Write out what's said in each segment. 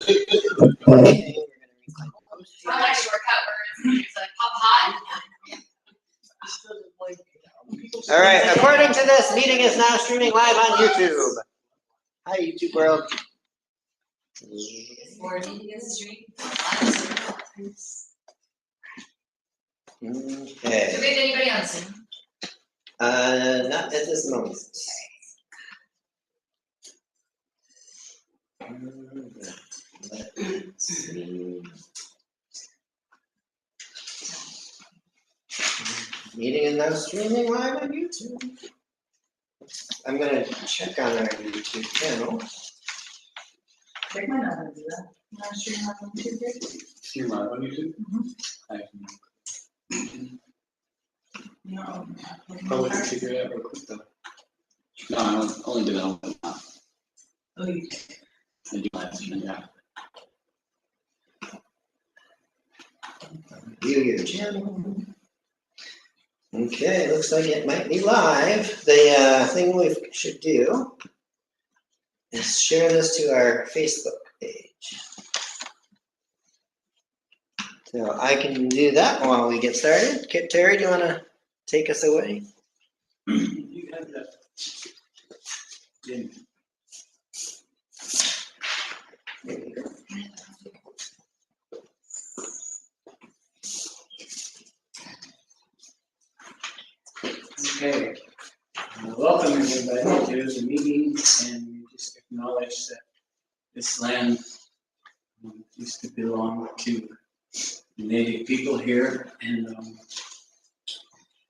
I like shortcut words. It's like pop hot. All right, according to this, meeting is now streaming live on YouTube. Hi, YouTube world. Or meeting is a stream. Okay. Do we have anybody on Zoom? Not at this moment. Let's see. Meeting is now streaming live on YouTube. I'm gonna check on our YouTube channel. They might not want to do that. Not stream live on YouTube. Stream live on YouTube? I No. Oh, we can figure it out real quick though. No, I only develop it now. Oh, you. I do live streaming, yeah. View your channel. Okay, looks like it might be live. The thing we should do is share this to our Facebook page. So I can do that while we get started. Terry, do you want to take us away? You have that. Yeah. Okay, welcome everybody to the meeting, and we just acknowledge that this land used to belong to the native people here, and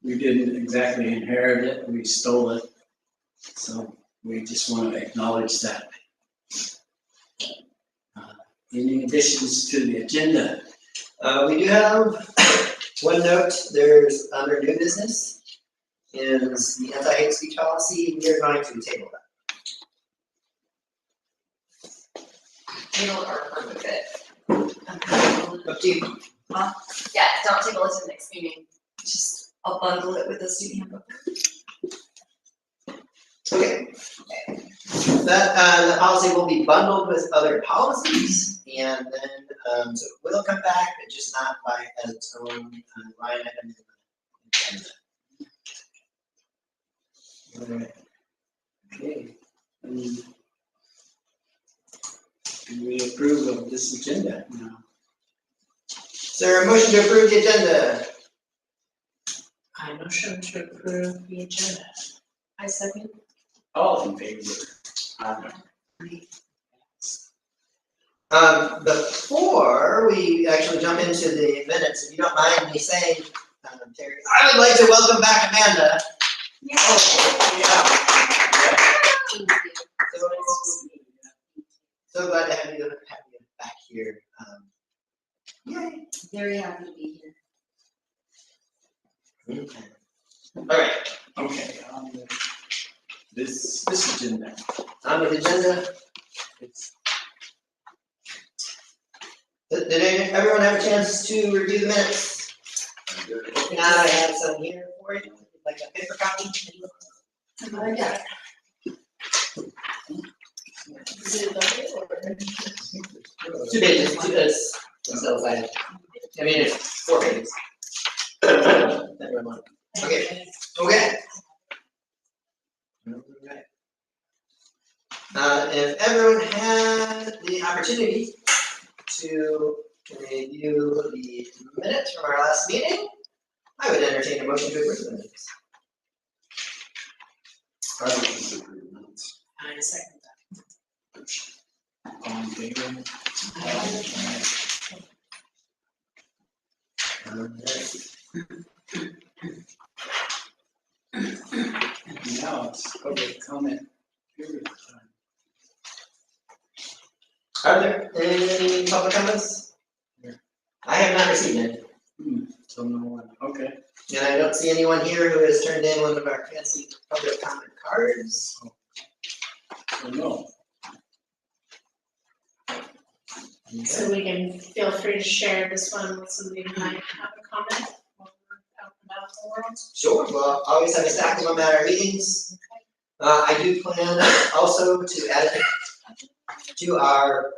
we didn't exactly inherit it, we stole it, so we just want to acknowledge that. Any additions to the agenda? We do have one note. There's under new business is the anti-hate speech policy. We are going to table that. Table or remove it. Up to you. Yeah, don't table it to the next meeting. Just, I'll bundle it with the student handbook. Okay. That the policy will be bundled with other policies, and then so it will come back, but just not by as its own line item in the agenda. All right. Okay. Do we approve of this agenda now? Is there a motion to approve the agenda? I motion to approve the agenda. I second. All in favor? Before we actually jump into the minutes, if you don't mind me saying, Terry, I would like to welcome back Amanda. Yeah. So glad to have you back here. Yay. Very happy to be here. Okay. All right. Okay, this agenda, On the agenda. it's, Did everyone have a chance to review the minutes? If not, I have some here for you, like a paper copy. Yeah. Two pages. So I mean, it's 4 pages. Okay. Okay. Alright. If everyone had the opportunity to review the minutes from our last meeting, I would entertain a motion to approve the minutes. I second all in favor? Now it's public comment period time. Are there any public comments? Yeah. I have not received any, So no one, okay. and I don't see anyone here who has turned in one of our fancy public comment cards. So no. So we can feel free to share this one with somebody who might have a comment while we're out and about the world. Sure, well, always have a stack of them at our meetings. I do plan also to add it to our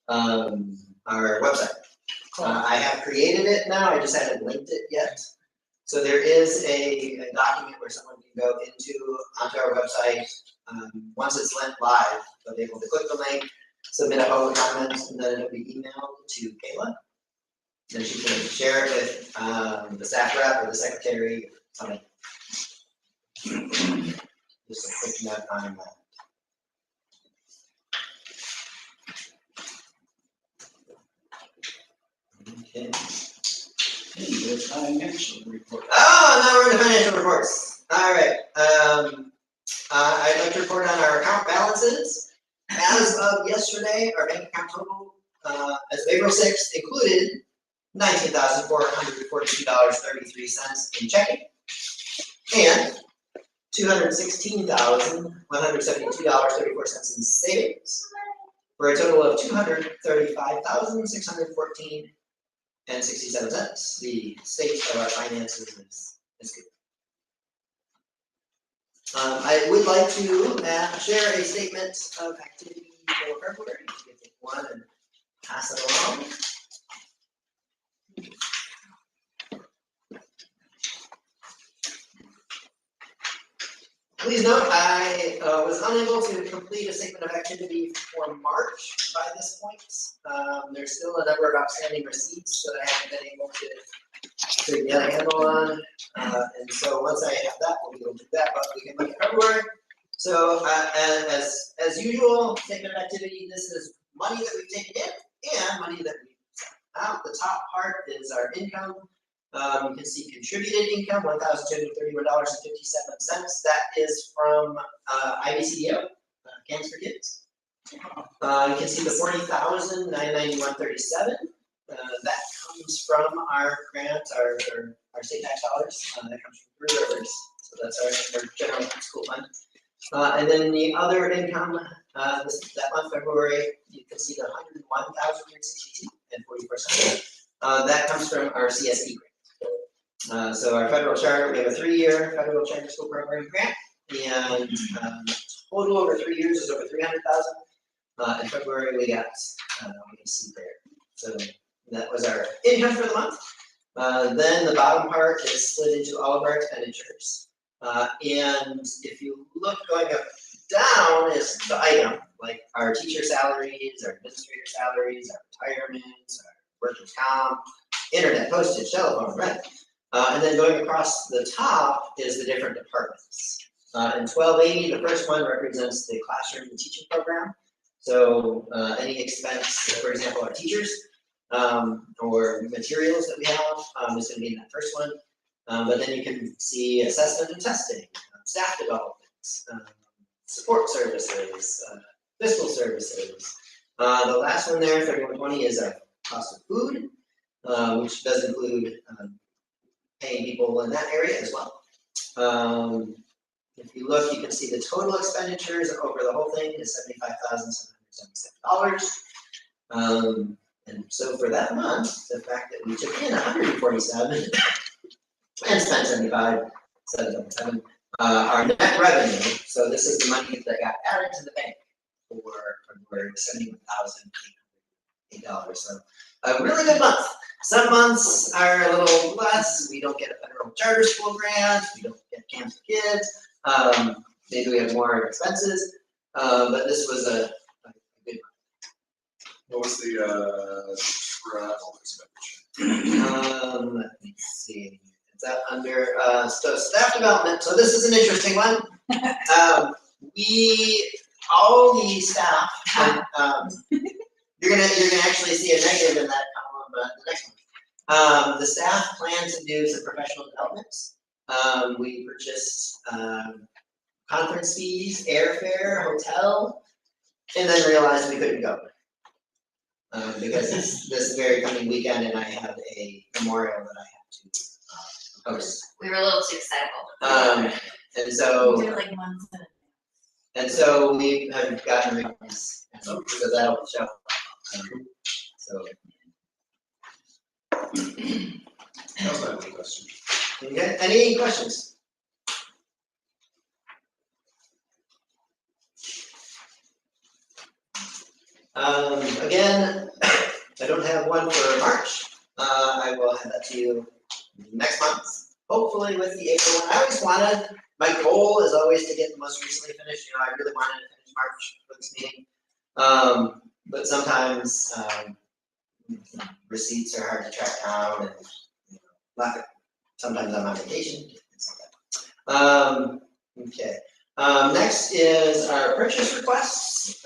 our website. I have created it now, I just haven't linked it yet. So there is a document where someone can go onto our website. Once it's live, they'll be able to click the link, submit a public comment, and then it'll be emailed to Kayla. Then she can share it with the staff rep or the secretary, something. Just a quick note on that. Okay. Hey, there's financial report. Oh, now we're in the financial reports. All right. I'd like to report on our account balances. As of yesterday, our bank account total as of April 6th included $19,442.33 in checking and $216,172.34 in savings, for a total of $235,614.67. The state of our finances is good. I would like to share a statement of activity for February. You can take one and pass it along. Please note, I was unable to complete a statement of activity for March by this point. There's still a number of outstanding receipts that I haven't been able to get a handle on. And so once I have that, we'll be able to do that, but we can look at February. So as usual, statement of activity, this is money that we've taken in and money that we've sent out. The top part is our income. You can see contributed income, $1,231.57. That is from IBCDO, Camps for Kids. You can see the $40,991.37. That comes from our grant, our state tax dollars. That comes from Three Rivers, so that's our general school fund. And then the other income, that month, February, you can see the $101,362.44. That comes from our CSE grant. So our federal charter, we have a 3-year federal charter school program grant, and total over 3 years is over $300,000. In February, we got we can see there. So that was our income for the month. Then the bottom part is split into all of our expenditures. And if you look going up down is the item, like our teacher salaries, our administrator salaries, our retirements, our workers' comp, internet, postage, telephone, rent. And then going across the top is the different departments. In 1280, the first one represents the classroom and teaching program. So any expense, for example, our teachers or materials that we have is going to be in that first one. But then you can see assessment and testing, staff development, support services, fiscal services. The last one there, 3120, is our cost of food, which does include paying people in that area as well. If you look, you can see the total expenditures over the whole thing is $75,777. And so for that month, the fact that we took in 147 and spent 75,777, our net revenue, so this is the money that got added to the bank for $71,808. So a really good month. Some months are a little less. We don't get a federal charter school grant. We don't get Camps for Kids. Maybe we have more expenses. But this was a good month. What was the travel expenditure? Let me see. Is that under so staff development? So this is an interesting one. All the staff. You're gonna actually see a negative in that column, the next one. The staff plan to do some professional developments. We purchased conference fees, airfare, hotel, and then realized we couldn't go. Because this very coming weekend, and I have a memorial that I have to host. We were a little too excited. And so. We were like months in. And so we have gotten refunds, so that'll show. So. That was my only question. Okay, any questions? Again, I don't have one for March. I will have that to you next month, hopefully with the April one. I always wanted, my goal is always to get the most recently finished. I really wanted to finish March for this meeting. But sometimes receipts are hard to track down and sometimes I'm on vacation. Things like that. Okay. Next is our purchase requests.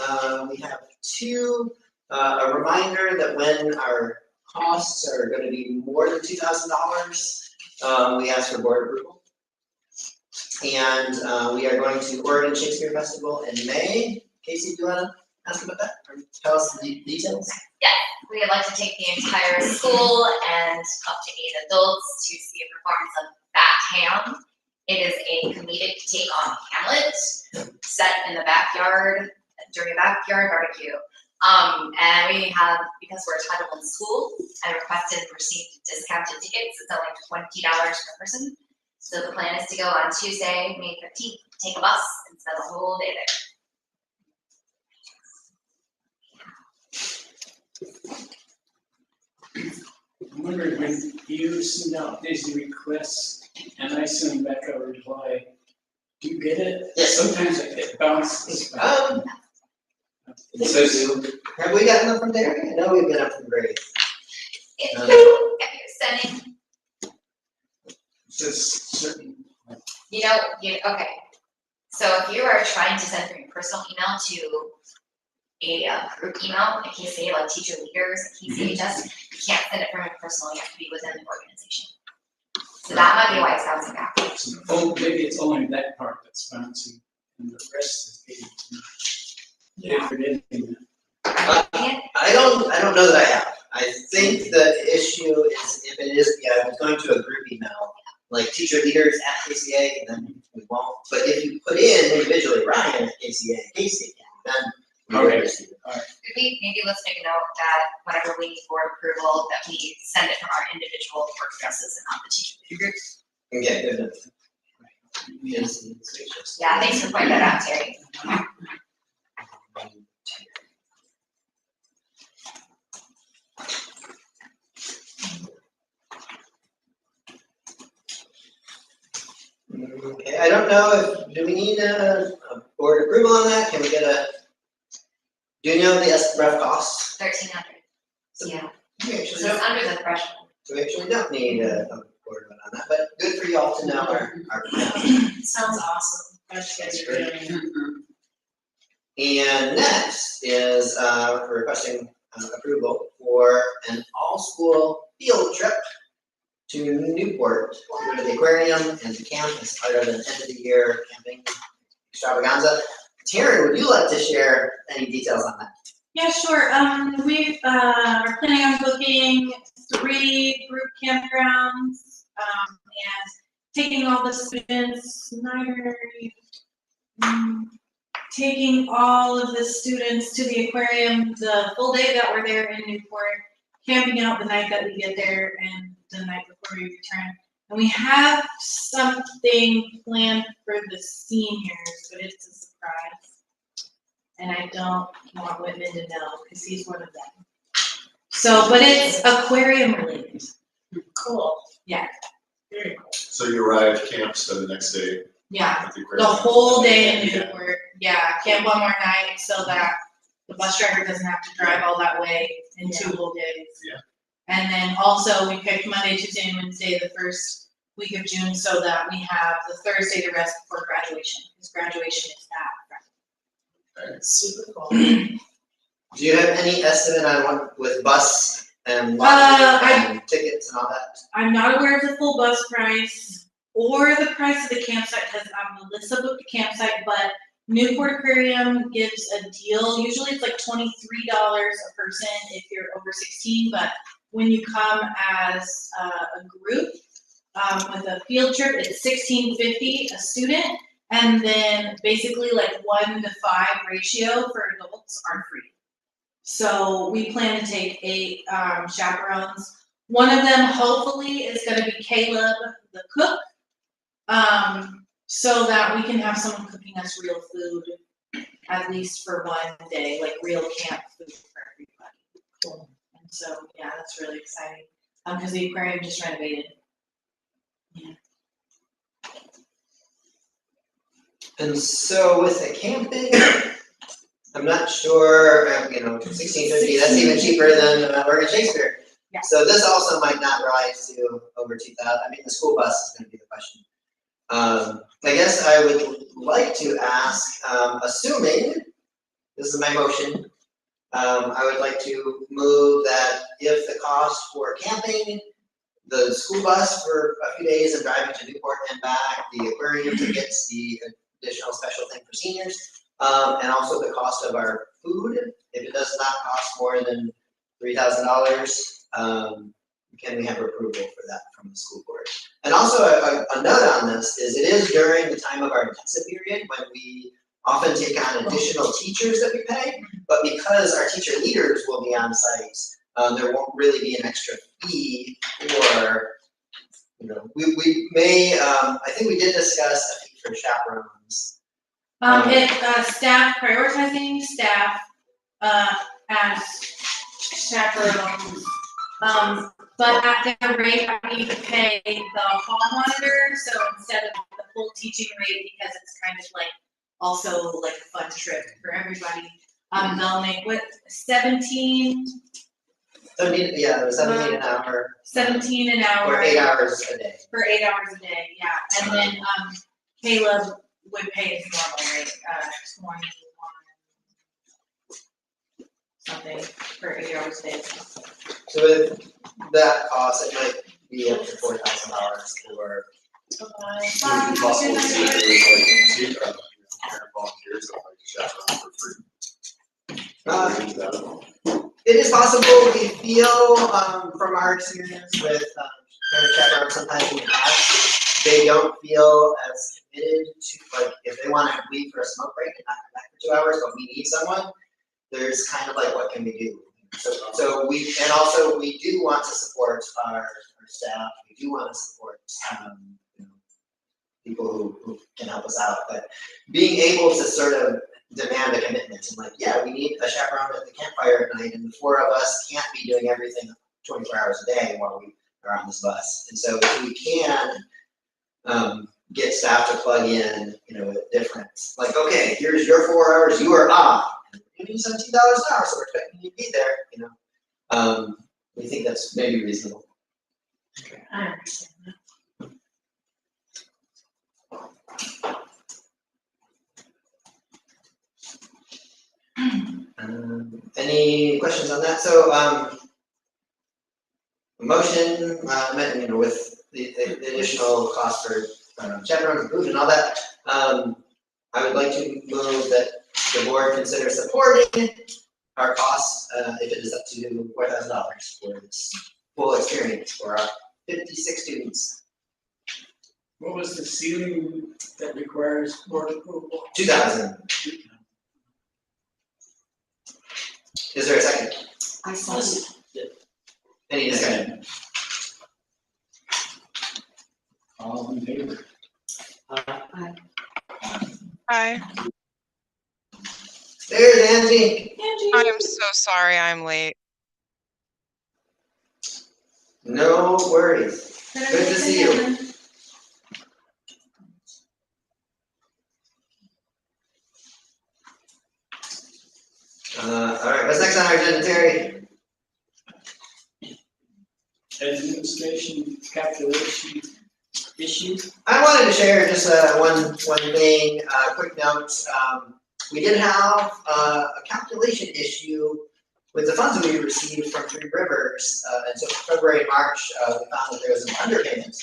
We have two. A reminder that when our costs are going to be more than $2,000, we ask for board approval. And we are going to Oregon Shakespeare Festival in May. Casey, do you want to ask about that or tell us the details? We would like to take the entire school and up to 8 adults to see a performance of Bat Ham. It is a comedic take on Hamlet, set in the backyard during a backyard barbecue. And we have, because we're a Title I school, I requested and received discounted tickets. It's only $20 per person. So the plan is to go on Tuesday, May 15th, take a bus and spend the whole day there. I'm wondering when you send out these requests and I send back a reply, do you get it? Yes. Sometimes it bounces back. It says, have we gotten them from Derry? I know we've got them from Gray. If you're sending, It's just certain. okay. So if you are trying to send from your personal email to a group email, a KCA, like teacher leaders, a KCA test, you can't send it from your personal, you have to be within the organization. So that might be why it's bouncing back. Oh, maybe it's only that part that's bouncing and the rest is getting. Yeah. Forgetting. I don't know that I have. I think the issue is if it is, if it's going to a group email, like teacher leaders at KCA, then we won't. But if you put in individually Ryan at KCA, Casey, then we will receive it. Maybe let's make a note that whenever we need board approval, that we send it from our individual work addresses and not the teacher leader groups. Okay, good enough. Yeah, thanks for pointing that out, Terry. Okay, I don't know if, do we need a board approval on that? Can we get do you know the rough costs? 1,300. Yeah, We so actually it's don't, under the threshold. we actually don't need a board vote on that, but good for y'all to know our plan. Sounds awesome. What you guys are doing. And next is we're requesting approval for an all-school field trip to Newport, to go to the aquarium and the camp as part of an end-of-the-year camping extravaganza. Taryn, would you like to share any details on that? Yeah, sure. We are planning on booking 3 group campgrounds and taking all the students, taking all of the students to the aquarium the full day that we're there in Newport, camping out the night that we get there and the night before we return. And we have something planned for the seniors, but it's a surprise. And I don't want Whitman to know because he's one of them. So, but it's aquarium related. Cool. Yeah. Very cool. So you arrive, camp, spend the next day Yeah. at the The aquarium? whole day in Newport. Yeah, camp one more night so that the bus driver doesn't have to drive all that way in 2 whole days. Yeah. And then also we picked Monday, Tuesday, and Wednesday, the first week of June, so that we have the Thursday to rest before graduation, because graduation is that. Super cool. Do you have any estimate on what with bus and tickets and all that? I'm not aware of the full bus price or the price of the campsite, because Melissa booked the campsite, but Newport Aquarium gives a deal. Usually it's like $23 a person if you're over 16, but when you come as a group with a field trip, it's $16.50 a student, and then basically like 1 to 5 ratio for adults are free. So we plan to take 8 chaperones. One of them hopefully is going to be Caleb, the cook, so that we can have someone cooking us real food at least for one day, like real camp food for everybody. Cool. And so, yeah, that's really exciting, because the aquarium just renovated. And so with the camping, I'm not sure, $16.50, that's even cheaper than Oregon Shakespeare. Yeah. So this also might not rise to over 2,000. I mean, the school bus is gonna be the question. I guess I would like to ask, assuming, this is my motion, I would like to move that if the cost for camping, the school bus for a few days and driving to Newport and back, the aquarium tickets, the additional special thing for seniors, and also the cost of our food, if it does not cost more than $3,000, can we have approval for that from the school board? And also a note on this is it is during the time of our intensive period when we often take on additional teachers that we pay, but because our teacher leaders will be on site, there won't really be an extra fee for, we may, I think we did discuss a fee for chaperones. Staff, prioritizing staff, as chaperones. But at their rate, I need to pay the hall monitor, so instead of the full teaching rate, because it's kind of like also like a fun trip for everybody, they'll make 17 Yeah, it was 17 an hour. 17 an hour. Or 8 hours a day. For 8 hours a day, yeah, and then, Caleb would pay his normal rate, 21 something for 8 hours a day. So with that cost, it might be up to $4,000 for. Would it be possible to see if there was like parent volunteers that like chaperone for free? It is possible. We feel from our experience with parent chaperones sometimes in the past, they don't feel as committed to, like, if they want to leave for a smoke break and not come back for 2 hours, but we need someone, there's kind of like, what can we do? So we do want to support our staff. We do want to support people who can help us out, but being able to sort of demand a commitment and like, yeah, we need a chaperone at the campfire at night, and the 4 of us can't be doing everything 24 hours a day while we are on this bus. And so if we can get staff to plug in, with different, like, okay, here's your 4 hours, you are off. You need $17 an hour, so we're expecting you to be there, we think that's maybe reasonable. I understand that. Any questions on that? So, motion, with the additional cost for chaperones and food and all that, I would like to move that the board consider supporting our costs, if it is up to $4,000 for this full experience for our 56 students. What was the ceiling that requires board approval? 2,000. Is there a second? I saw it. Any discussion? All in favor? Hi, There's Angie. I am so sorry I'm late. No worries. Good to see you. All right, what's next on our agenda, Terry? Administration calculation issue. I wanted to share just one thing, quick note. We did have a calculation issue with the funds that we received from Three Rivers. And so for February and March, we found that there was an underpayment.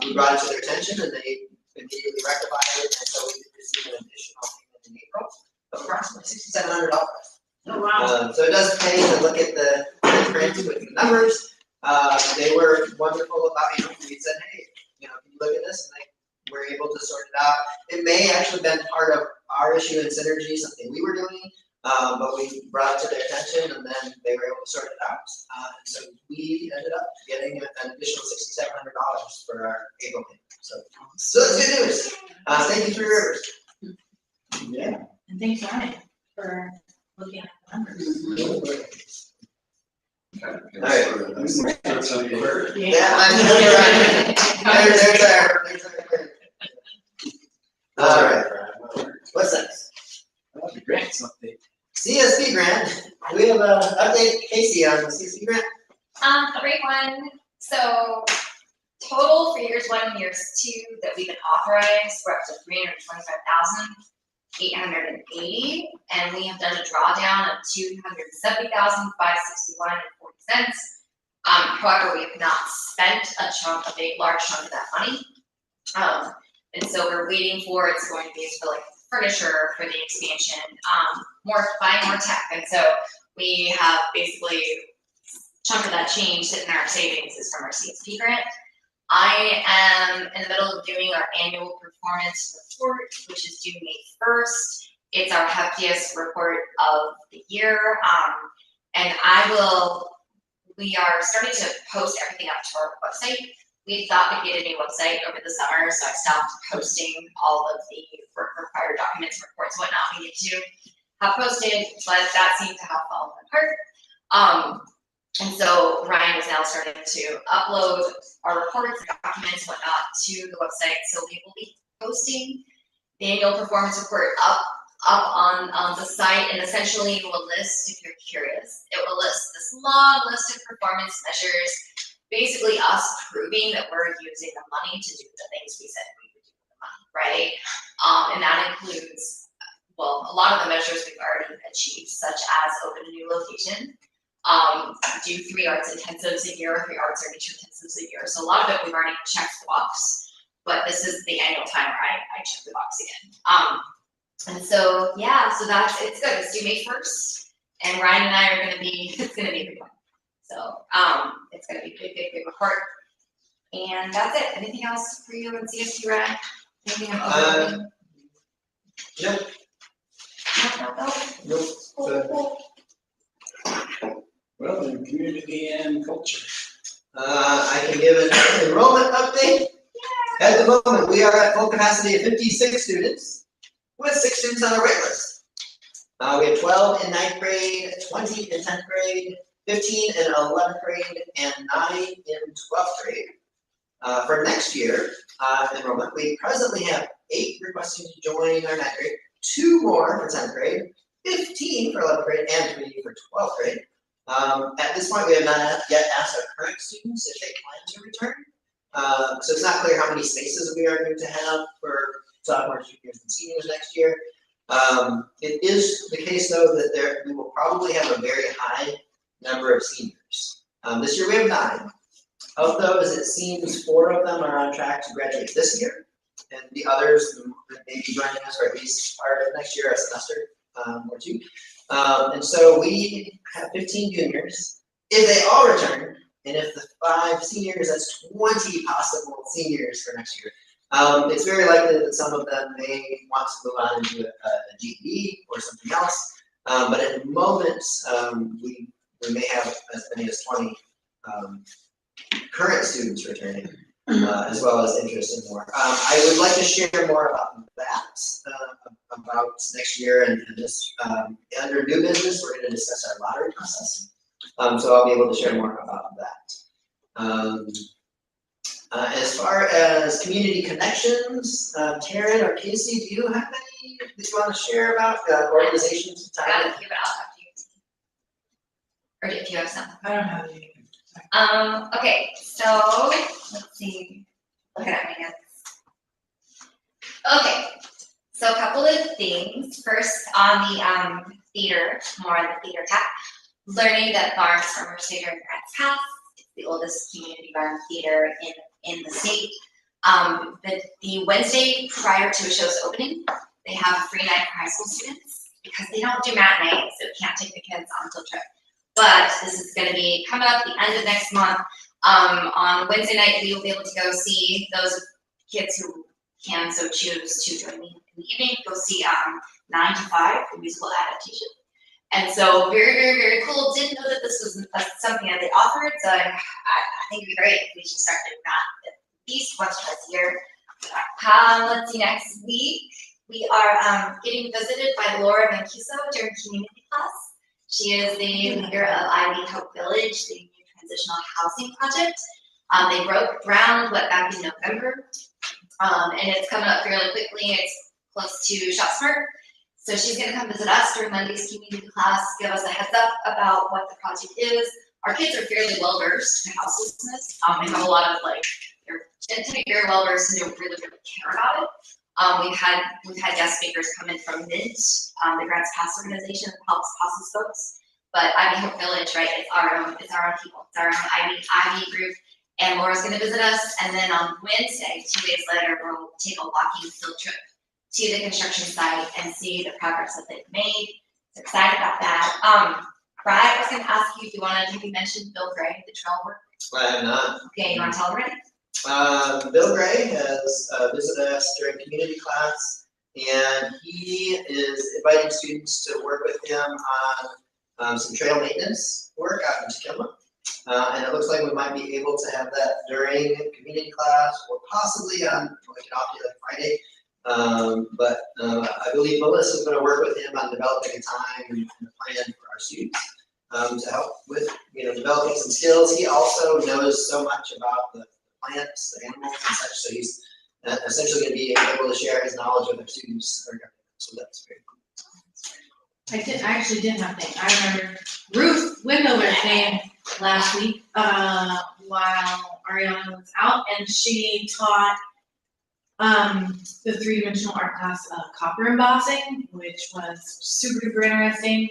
We brought it to their attention and they immediately rectified it. And so we did receive an additional payment in April of approximately $6,700. Oh, wow. So it does pay to look at the print with the numbers. They were wonderful about it. We said, hey, can you look at this? And they were able to sort it out. It may actually been part of our issue in Synergy, something we were doing, but we brought it to their attention and then they were able to sort it out. And so we ended up getting an additional $6,700 for our April payment. So that's good news. Thank you, Three Rivers. Yeah. And thanks, Ryan, for looking at the numbers. Yeah, I know, there's our. All right, what's next? The grants update. CSP grant, we have an update, Casey, on the CSP grant. A great one. So total for years 1 and years 2 that we've been authorized, we're up to 325,880, and we have done a drawdown of 270,561.40. However, we have not spent a large chunk of that money. And so we're waiting for, it's going to be for like furniture for the expansion, buying more tech. And so we have basically chunk of that change sitting in our savings is from our CSP grant. I am in the middle of doing our annual performance report, which is due May 1st. It's our heftiest report of the year. And we are starting to post everything up to our website. We thought we'd get a new website over the summer, so I stopped posting all of the required documents, reports, whatnot we need to have posted, but that seemed to have fallen apart. And so Ryan is now starting to upload our reports, documents, whatnot to the website. So we will be posting the annual performance report up on the site, and essentially it will list, if you're curious, it will list this long list of performance measures, basically us proving that we're using the money to do the things we said we would do with the money, right? And that includes, well, a lot of the measures we've already achieved, such as open a new location, do 3 arts intensives a year, 3 arts literature intensives a year. So a lot of it we've already checked the box, but this is the annual time where I check the box again. And so, yeah, so it's good. It's due May 1st, and Ryan and I are it's gonna be a big one. So, it's gonna be a big report. And that's it. Anything else for you in CSP Ryan? Anything I'm overlooking? Nope. No. Nope. Well, in community and culture. I can give an enrollment update. At the moment, we are at full capacity of 56 students, with 6 students on the wait list. We have 12 in 9th grade, 20 in 10th grade, 15 in 11th grade, and 9 in 12th grade. For next year, enrollment, we presently have 8 requesting to join our 9th grade, 2 more for 10th grade, 15 for 11th grade, and 3 for 12th grade. At this point, we have not yet asked our current students if they plan to return. So it's not clear how many spaces we are going to have for sophomores, juniors, and seniors next year. It is the case, though, that we will probably have a very high number of seniors. This year we have 9. Of those, it seems 4 of them are on track to graduate this year, and the others may be joining us for at least part of next year, a semester or 2. And so we have 15 juniors. If they all return, and if the 5 seniors, that's 20 possible seniors for next year. It's very likely that some of them may want to move on and do a GED or something else. But at the moment, we may have as many as 20 current students returning, as well as interest in more. I would like to share more about that, about next year, and just under new business, we're going to discuss our lottery process. So I'll be able to share more about that. As far as community connections, Taryn or Casey, do you have any that you want to share about organizations? Got it. Give it out after you. Or if you have some. I don't have any. Okay, so let's see. Looking at my notes. Okay, so a couple of things. First, on the theater, more on the theater tack. Learning that Barnes Farmers Theater in Grants Pass, it's the oldest community barn theater in the state. The Wednesday prior to a show's opening, they have a free night for high school students because they don't do matinees, so we can't take the kids on a field trip. But this is going to be coming up the end of next month. On Wednesday night, we will be able to go see those kids who can so choose to join me in the evening. Go see 9 to 5, the musical adaptation. And so very, very, very cool. Didn't know that this was something that they offered. So I think it'd be great if we should start doing that at least once or twice a year. Let's see, next week We are getting visited by Laura Mancuso during community class. She is the leader of Ivy Hope Village, the new transitional housing project. They broke ground back in November, and it's coming up fairly quickly. It's close to ShopSmart. So she's gonna come visit us during Monday's community class, give us a heads up about what the project is. Our kids are fairly well versed in houselessness. They have a lot of they're very well versed and they really care about it. We've had guest speakers come in from Mint, the Grants Pass organization that helps houseless folks. But Ivy Hope Village, right? It's our own people. It's our own Ivy group. And Laura's gonna visit us. And then on Wednesday, 2 days later, we'll take a walking field trip to the construction site and see the progress that they've made. So excited about that. Brad, I was gonna ask you if you wanted to mention Bill Gray, the trail work. I have not. Okay, you wanna tell them already? Bill Gray has visited us during community class, and he is inviting students to work with him on some trail maintenance work out in Tequila. And it looks like we might be able to have that during community class or possibly on like an off day like Friday. But I believe Melissa's going to work with him on developing a time and a plan for our students to help with developing some skills. He also knows so much about the plants, the animals, and such. So he's essentially going to be able to share his knowledge with our students. So that's very cool. I actually did have things. I remember Ruth Windover came last week while Ariana was out, and she taught the three-dimensional art class copper embossing, which was super duper interesting.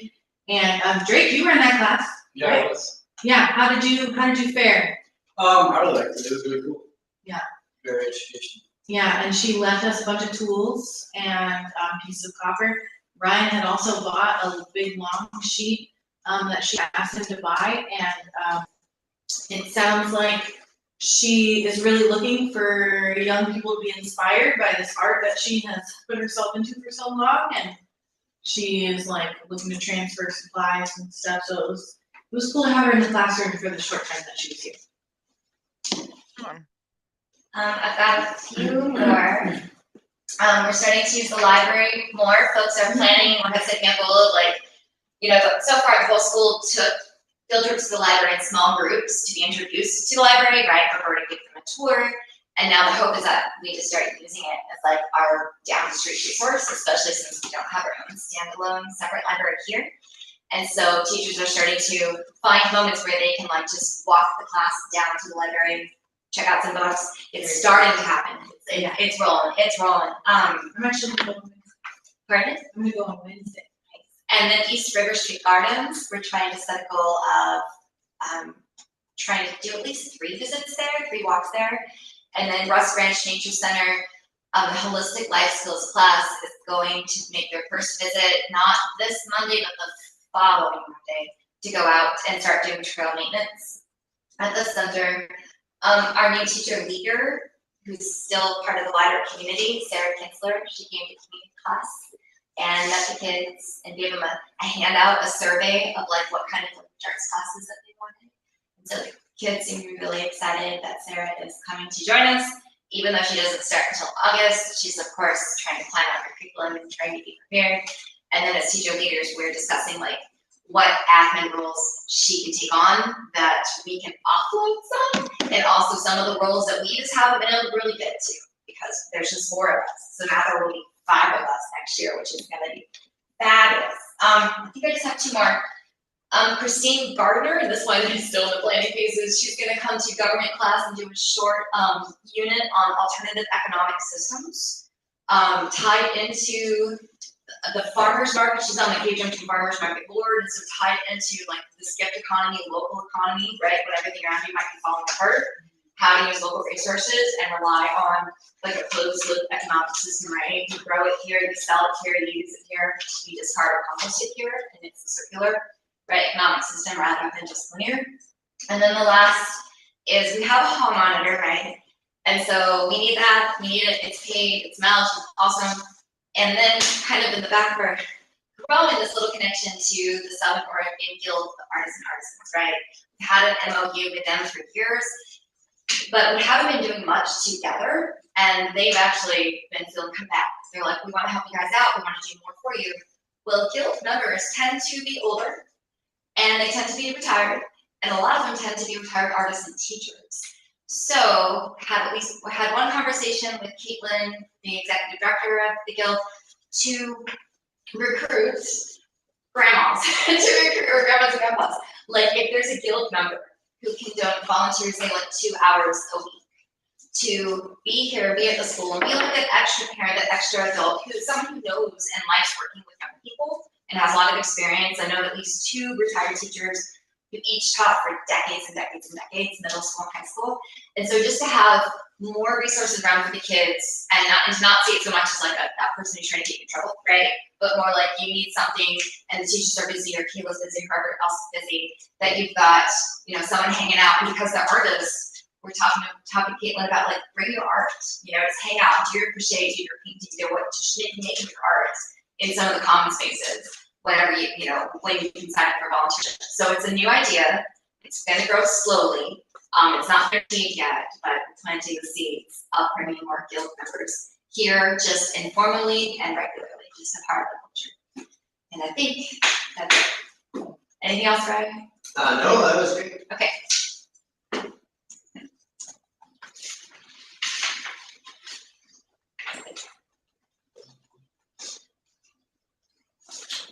And Drake, you were in that class. Yeah, right? it was. Yeah. How did you fare? I really liked it. It was really cool. Yeah. Very educational. Yeah, and she left us a bunch of tools and pieces of copper. Ryan had also bought a big long sheet that she asked him to buy, and it sounds like she is really looking for young people to be inspired by this art that she has put herself into for so long, and she is like looking to transfer supplies and stuff. So it was cool to have her in the classroom for the short time that she was here. I've got a few more. We're starting to use the library more. Folks are planning or have set me a goal of so far the whole school took field trips to the library in small groups to be introduced to the library, right? Roberta gave them a tour. And now the hope is that we just start using it as like our down the street resource, especially since we don't have our own standalone separate library here. And so teachers are starting to find moments where they can just walk the class down to the library, check out some books. It's starting to happen. It's rolling. It's rolling. I'm actually gonna go on Wednesday. Pardon? I'm gonna go on Wednesday. And then East River Street Gardens, we're trying to set a goal of trying to do at least 3 visits there, 3 walks there. And then Russ Ranch Nature Center, the Holistic Life Skills class is going to make their first visit, not this Monday, but the following Monday, to go out and start doing trail maintenance at the center. Our new teacher leader, who's still part of the wider community, Sarah Kinsler, she came to community class and met the kids and gave them a handout, a survey of what kind of arts classes that they wanted. And so the kids seem to be really excited that Sarah is coming to join us, even though she doesn't start until August. She's of course trying to plan out her curriculum and trying to be prepared. And then as teacher leaders, we're discussing what admin roles she can take on that we can offload some, and also some of the roles that we just haven't been able to really get to because there's just 4 of us. So now there will be 5 of us next year, which is gonna be fabulous. I think I just have 2 more. Christine Gardner, and this one is still in the planning phases, she's gonna come to government class and do a short unit on alternative economic systems, tied into the farmers market. She's on the KCA farmers market board, and so tied into this gift economy, local economy, right? When everything around you might be falling apart, how to use local resources and rely on a closed loop economic system, right? You grow it here, you sell it here, you use it here, you discard or compost it here, and it's a circular, right, economic system rather than just linear. And then the last is we have a hall monitor, right? And so we need that, we need it, it's paid, it's mulched, it's awesome. And then kind of in the back, we're growing this little connection to the Southern Oregon Guild of Artists and Artisans, right? We had an MOU with them for years, but we haven't been doing much together And they've actually been feeling combative. They're like, we want to help you guys out. We want to do more for you. Well, guild members tend to be older and they tend to be retired. And a lot of them tend to be retired artists and teachers. So had one conversation with Caitlin, the executive director of the guild, to recruit grandmas, or grandmas and grandpas. Like if there's a guild member who can volunteer, say like 2 hours a week to be here, be at the school, and be like an extra parent, an extra adult, who's someone who knows and likes working with young people and has a lot of experience. I know at least 2 retired teachers who each taught for decades and decades and decades, middle school and high school. And so just to have more resources around for the kids and to not see it so much as like that person who's trying to get you in trouble, right? But more like you need something and the teachers are busy or Kayla's busy, Harvard else is busy, that you've got, someone hanging out. And because they're artists, we're talking to Caitlin about like, bring your art, just hang out, do your crochet, do your painting, do what, just make your art in some of the common spaces, whenever when you can sign up for volunteership. So it's a new idea. It's going to grow slowly. It's not guaranteed yet, but planting the seeds of bringing more guild members here just informally and regularly, just a part of the culture. And I think that's it. Anything else, Ryan? No, that was great. Okay.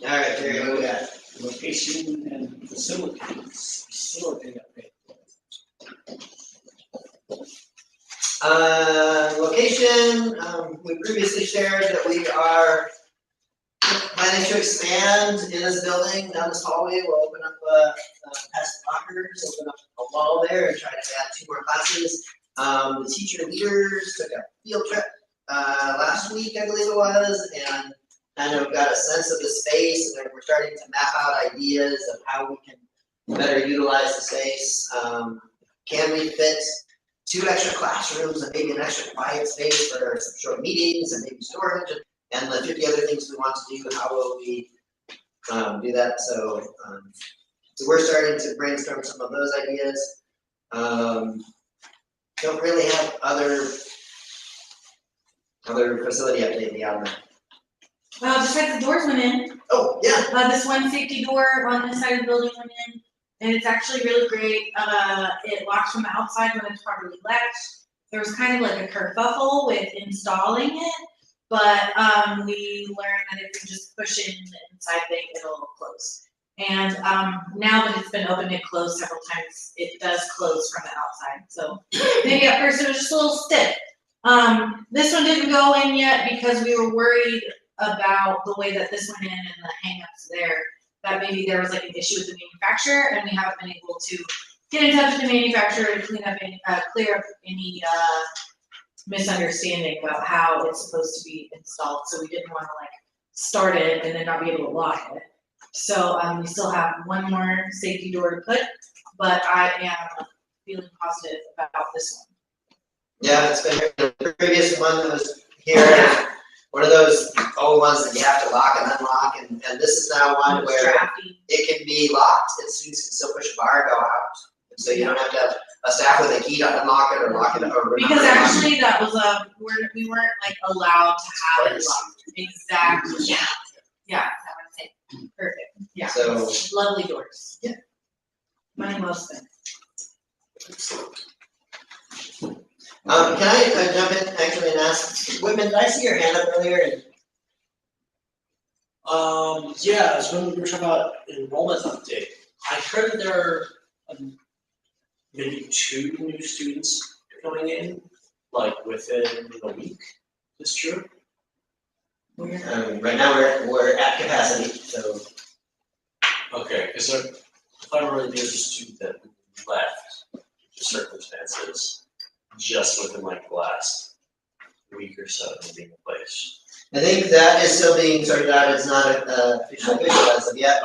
All right, Terry, what we got? Location and facilities, facility update. Location, we previously shared that we are planning to expand in this building, down this hallway. We'll open up past the lockers, open up a wall there and try to add 2 more classes. The teacher leaders took a field trip last week, I believe it was, and kind of got a sense of the space, and we're starting to map out ideas of how we can better utilize the space. Can we fit 2 extra classrooms and maybe an extra quiet space for some short meetings and maybe storage and the 50 other things we want to do? How will we do that? So we're starting to brainstorm some of those ideas. Don't really have other facility update beyond that. Besides the doors went in, Oh, yeah. this one safety door on this side of the building went in, and it's actually really great. It locks from the outside when it's properly latched. There was kind of like a kerfuffle with installing it, but we learned that if you just push in the inside thing, it'll close. And now that it's been opened and closed several times, it does close from the outside. So maybe at first it was just a little stiff. This one didn't go in yet because we were worried about the way that this went in and the hang-ups there, that maybe there was like an issue with the manufacturer, and we haven't been able to get in touch with the manufacturer and clear up any misunderstanding about how it's supposed to be installed. So we didn't want to like start it and then not be able to lock it. So we still have 1 more safety door to put, but I am feeling positive about this one. Yeah, it's been the previous one that was here. One of those old ones that you have to lock and unlock, and this is now one where it can be locked, and students can still push a bar and go out. And so you don't have to have a staff with a key to unlock it or lock it or because actually that was we weren't like allowed to have it locked. Exactly. Yeah. Yeah. That was it. Perfect. Yeah. So Lovely doors. Yeah. Money well spent. can I jump in actually and ask, Whitman, did I see your hand up earlier? Yeah, it's when we were talking about enrollment update. I heard that there are maybe 2 new students coming in, like within a week. Is this true? Right now we're at capacity, so. Okay, because if I remember, there's a student that left due to circumstances just within like the last week or so of being replaced. I think that is still being sorted out. It's not official as of yet.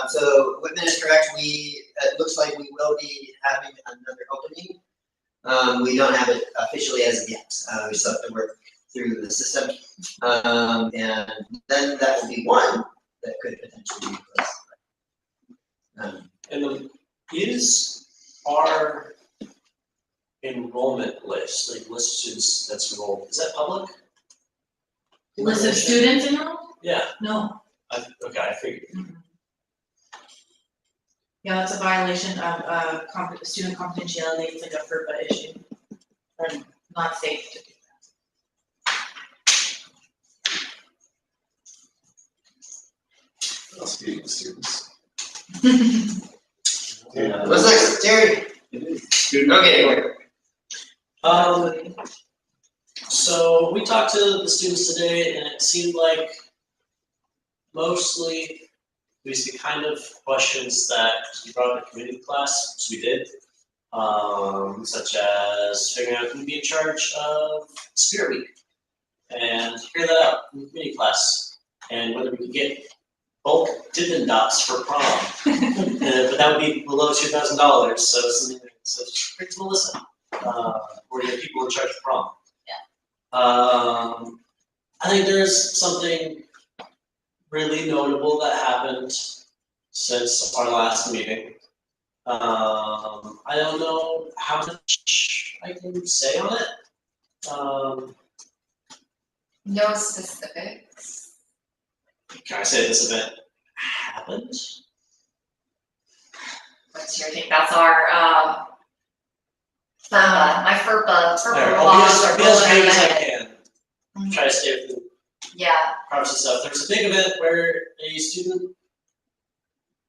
So Whitman is correct. It looks like we will be having another opening. We don't have it officially as of yet. We still have to work through the system. And then that will be one that could potentially be replaced. And then is our enrollment list, like list of students that's enrolled, is that public? List of students enrolled? Yeah, No. okay, I figured. Yeah, that's a violation of, student confidentiality, it's like a FERPA issue. Or not safe to do Speaking of students. that. Yeah. What's next, Terry? Okay. So we talked to the students today and it seemed like mostly, at least the kind of questions that we brought up in community class, so we did. Such as figuring out who would be in charge of Spirit Week. And figure that out in community class. And whether we could get bulk Dippin' Dots for prom. But that would be below $2,000, so something like, so just bring to Melissa. Or you have people in charge of prom. I think there's something really notable that happened since our last meeting. I don't know how much I can say on it. No specifics. Can I say this event happened? What's your take? That's our, FERPA, my FERPA There, I'll laws are be as rolling vague as I ahead. can. Try to stay within Yeah, privacy stuff. There was a big event where a student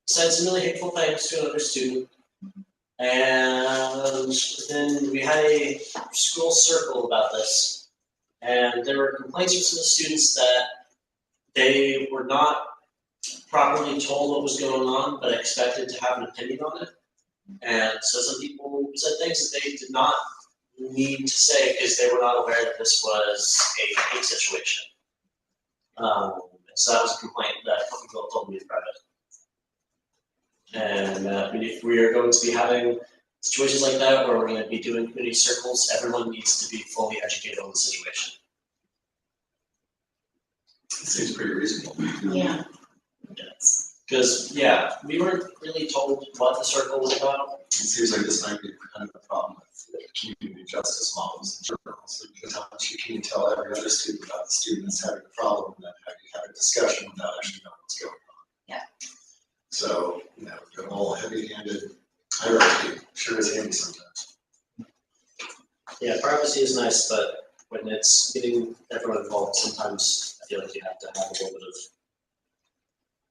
said some really hateful things to another student. And then we had a school circle about this. And there were complaints from some of the students that they were not properly told what was going on, but expected to have an opinion on it. And so some people said things that they did not need to say because they were not aware that this was a hate situation. And so that was a complaint that a couple people told me in private. And if we are going to be having situations like that where we're going to be doing community circles, everyone needs to be fully educated on the situation. It seems pretty reasonable. Yeah. Because, yeah, we weren't really told what the circle was about. It seems like this might be kind of a problem with community justice models in general. So because how much can you tell every other student about the student that's having a problem, and then how do you have a discussion without actually knowing what's going on? Yeah. So, the whole heavy-handed hierarchy sure is handy sometimes. Yeah, privacy is nice, but when it's getting everyone involved, sometimes I feel like you have to have a little bit of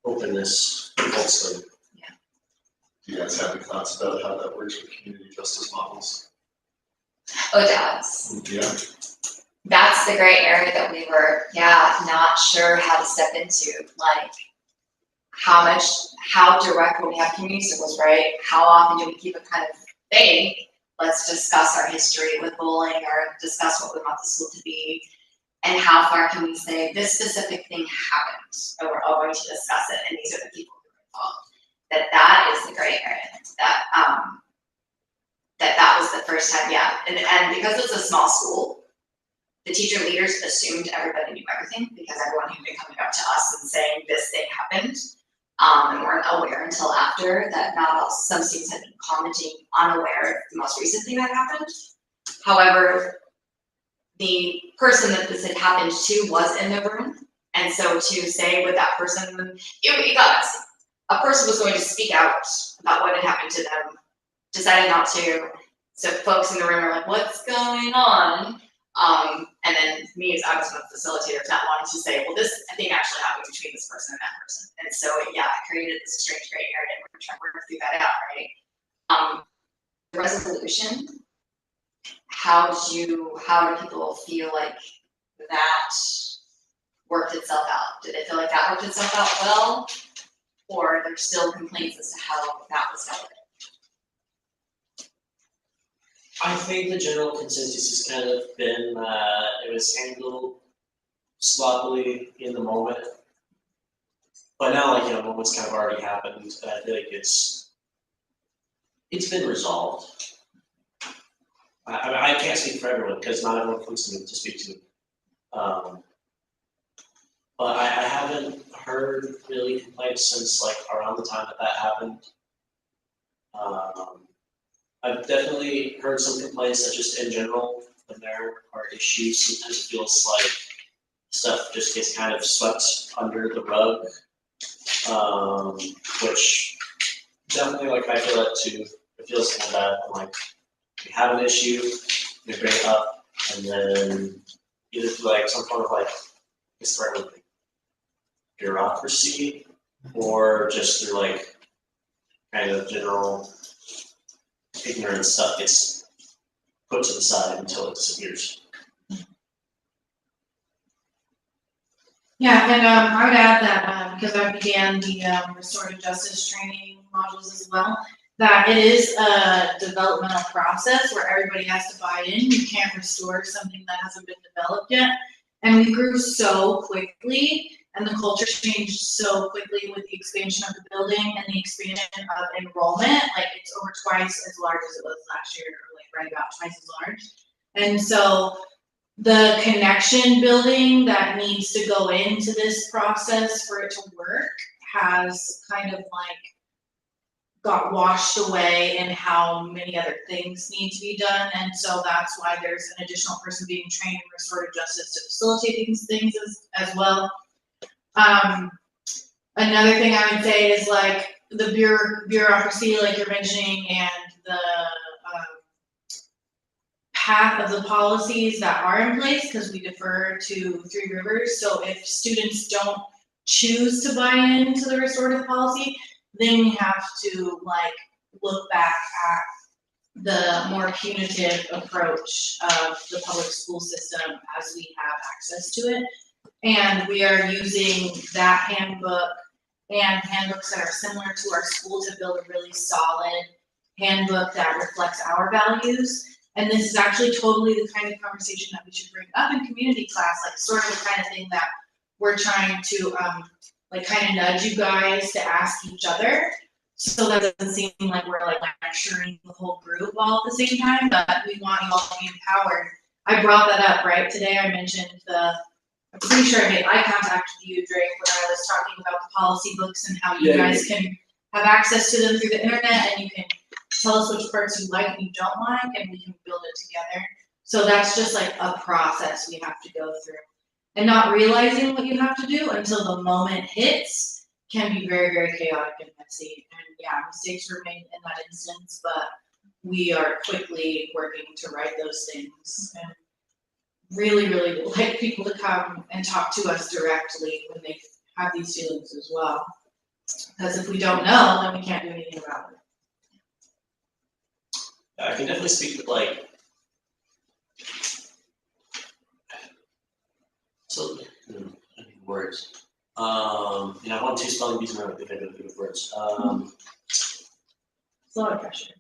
openness, mostly. Do you guys have any thoughts about how that works with community justice models? oh, it does. Yeah. That's the gray area that we were, not sure how to step into, like, how direct when we have community circles, right? How often do we keep it kind of vague? Let's discuss our history with bowling or discuss what we want the school to be. And how far can we say this specific thing happened, and we're all going to discuss it, and these are the people who are involved. That is the gray area, that was the first time, and because it's a small school, the teacher leaders assumed everybody knew everything, because everyone had been coming up to us and saying this thing happened, and weren't aware until after that not all, some students had been commenting unaware of the most recent thing that happened. However, the person that this had happened to was in the room, and so to say with that person, it got messy. A person was going to speak out about what had happened to them, decided not to, so folks in the room are like, what's going on? And then me as I was one of the facilitators not wanting to say, well, this thing actually happened between this person and that person. And so, it created this strange gray area, and we're trying to work through that out, right? The resolution, how do people feel like that worked itself out? Did they feel like that worked itself out well? Or are there still complaints as to how that was dealt with? I think the general consensus has kind of been that it was handled sloppily in the moment. But now, the moment's kind of already happened, and I feel like it's been resolved. I can't speak for everyone, because not everyone comes to me to speak to me. But I haven't heard really complaints since around the time that happened. I've definitely heard some complaints that just in general, when there are issues, sometimes it feels like stuff just gets kind of swept under the rug. Which definitely, like, I feel that too. It feels kind of bad. I'm like, we have an issue, we bring it up, and then either through like some form of like, what's the right word, bureaucracy, or just through like kind of general ignorant stuff gets put to the side until it disappears. Yeah, and I would add that because I began the restorative justice training modules as well, that it is a developmental process where everybody has to buy in. You can't restore something that hasn't been developed yet. And we grew so quickly, and the culture changed so quickly with the expansion of the building and the expansion of enrollment. Like, it's over twice as large as it was last year, or like right about twice as large. And so the connection building that needs to go into this process for it to work has kind of like got washed away in how many other things need to be done. And so that's why there's an additional person being trained in restorative justice to facilitate these things as well. Another thing I would say is like the bureaucracy, like you're mentioning, and the path of the policies that are in place, because we defer to Three Rivers. So if students don't choose to buy into the restorative policy, then we have to like look back at the more punitive approach of the public school system as we have access to it. And we are using that handbook and handbooks that are similar to our school to build a really solid handbook that reflects our values. And this is actually totally the kind of conversation that we should bring up in community class, like sort of the kind of thing that we're trying to like kind of nudge you guys to ask each other. So that doesn't seem like we're like lecturing the whole group all at the same time, but we want you all to be empowered. I brought that up, right? Today I mentioned I'm pretty sure I made eye contact with you, Drake, when I was talking about the policy books and how you guys can have access to them through the internet, and you can tell us which parts you like and you don't like, and we can build it together. So that's just like a process we have to go through. And not realizing what you have to do until the moment hits can be very, very chaotic and messy. And yeah, mistakes were made in that instance, but we are quickly working to right those things. And really, really would like people to come and talk to us directly when they have these feelings as well. Because if we don't know, then we can't do anything about it. I can definitely speak with like, so, I need words. You know, I want two spelling bees and I don't think I can think of words. It's a lot of pressure.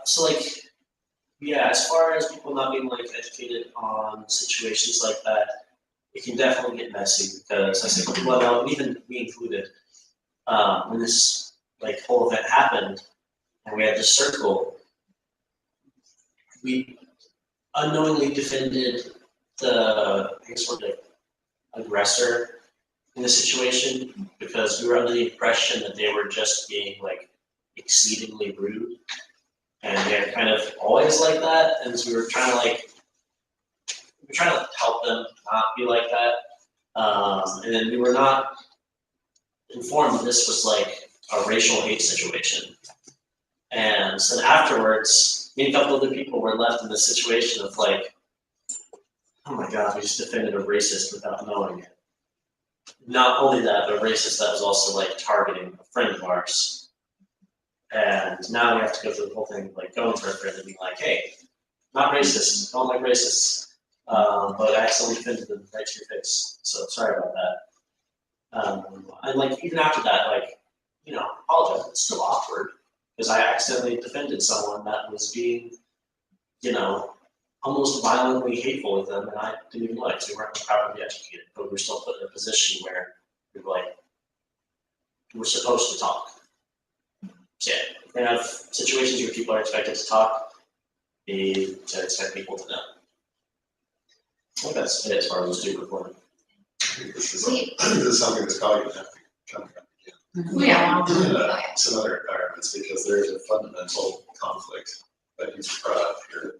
So like, yeah, as far as people not being like educated on situations like that, it can definitely get messy because I think people know, and even me included, when this like whole event happened and we had this circle, we unknowingly defended the, I guess, what the aggressor in the situation because we were under the impression that they were just being like exceedingly rude. And they're kind of always like that, and so we were trying to help them not be like that. And then we were not informed that this was like a racial hate situation. And so afterwards, me and a couple other people were left in this situation of like, oh my God, we just defended a racist without knowing it. Not only that, but a racist that was also like targeting a friend of ours. And now we have to go through the whole thing, like going to our friend and being like, hey, not racist, don't like racists, but I accidentally defended them right to your face, so sorry about that. And like, even after that, like, you know, apologize, it's still awkward, because I accidentally defended someone that was being, you know, almost violently hateful with them, and I didn't even like, so we weren't properly educated, but we were still put in a position where we were like, we're supposed to talk. So yeah, we're gonna have situations where people are expected to talk, to expect people to know. I think that's it as far as the student reporting. I think this is something that's probably gonna have to come up again. Yeah. Some other environment. parents, because there's a fundamental conflict that he's brought up here.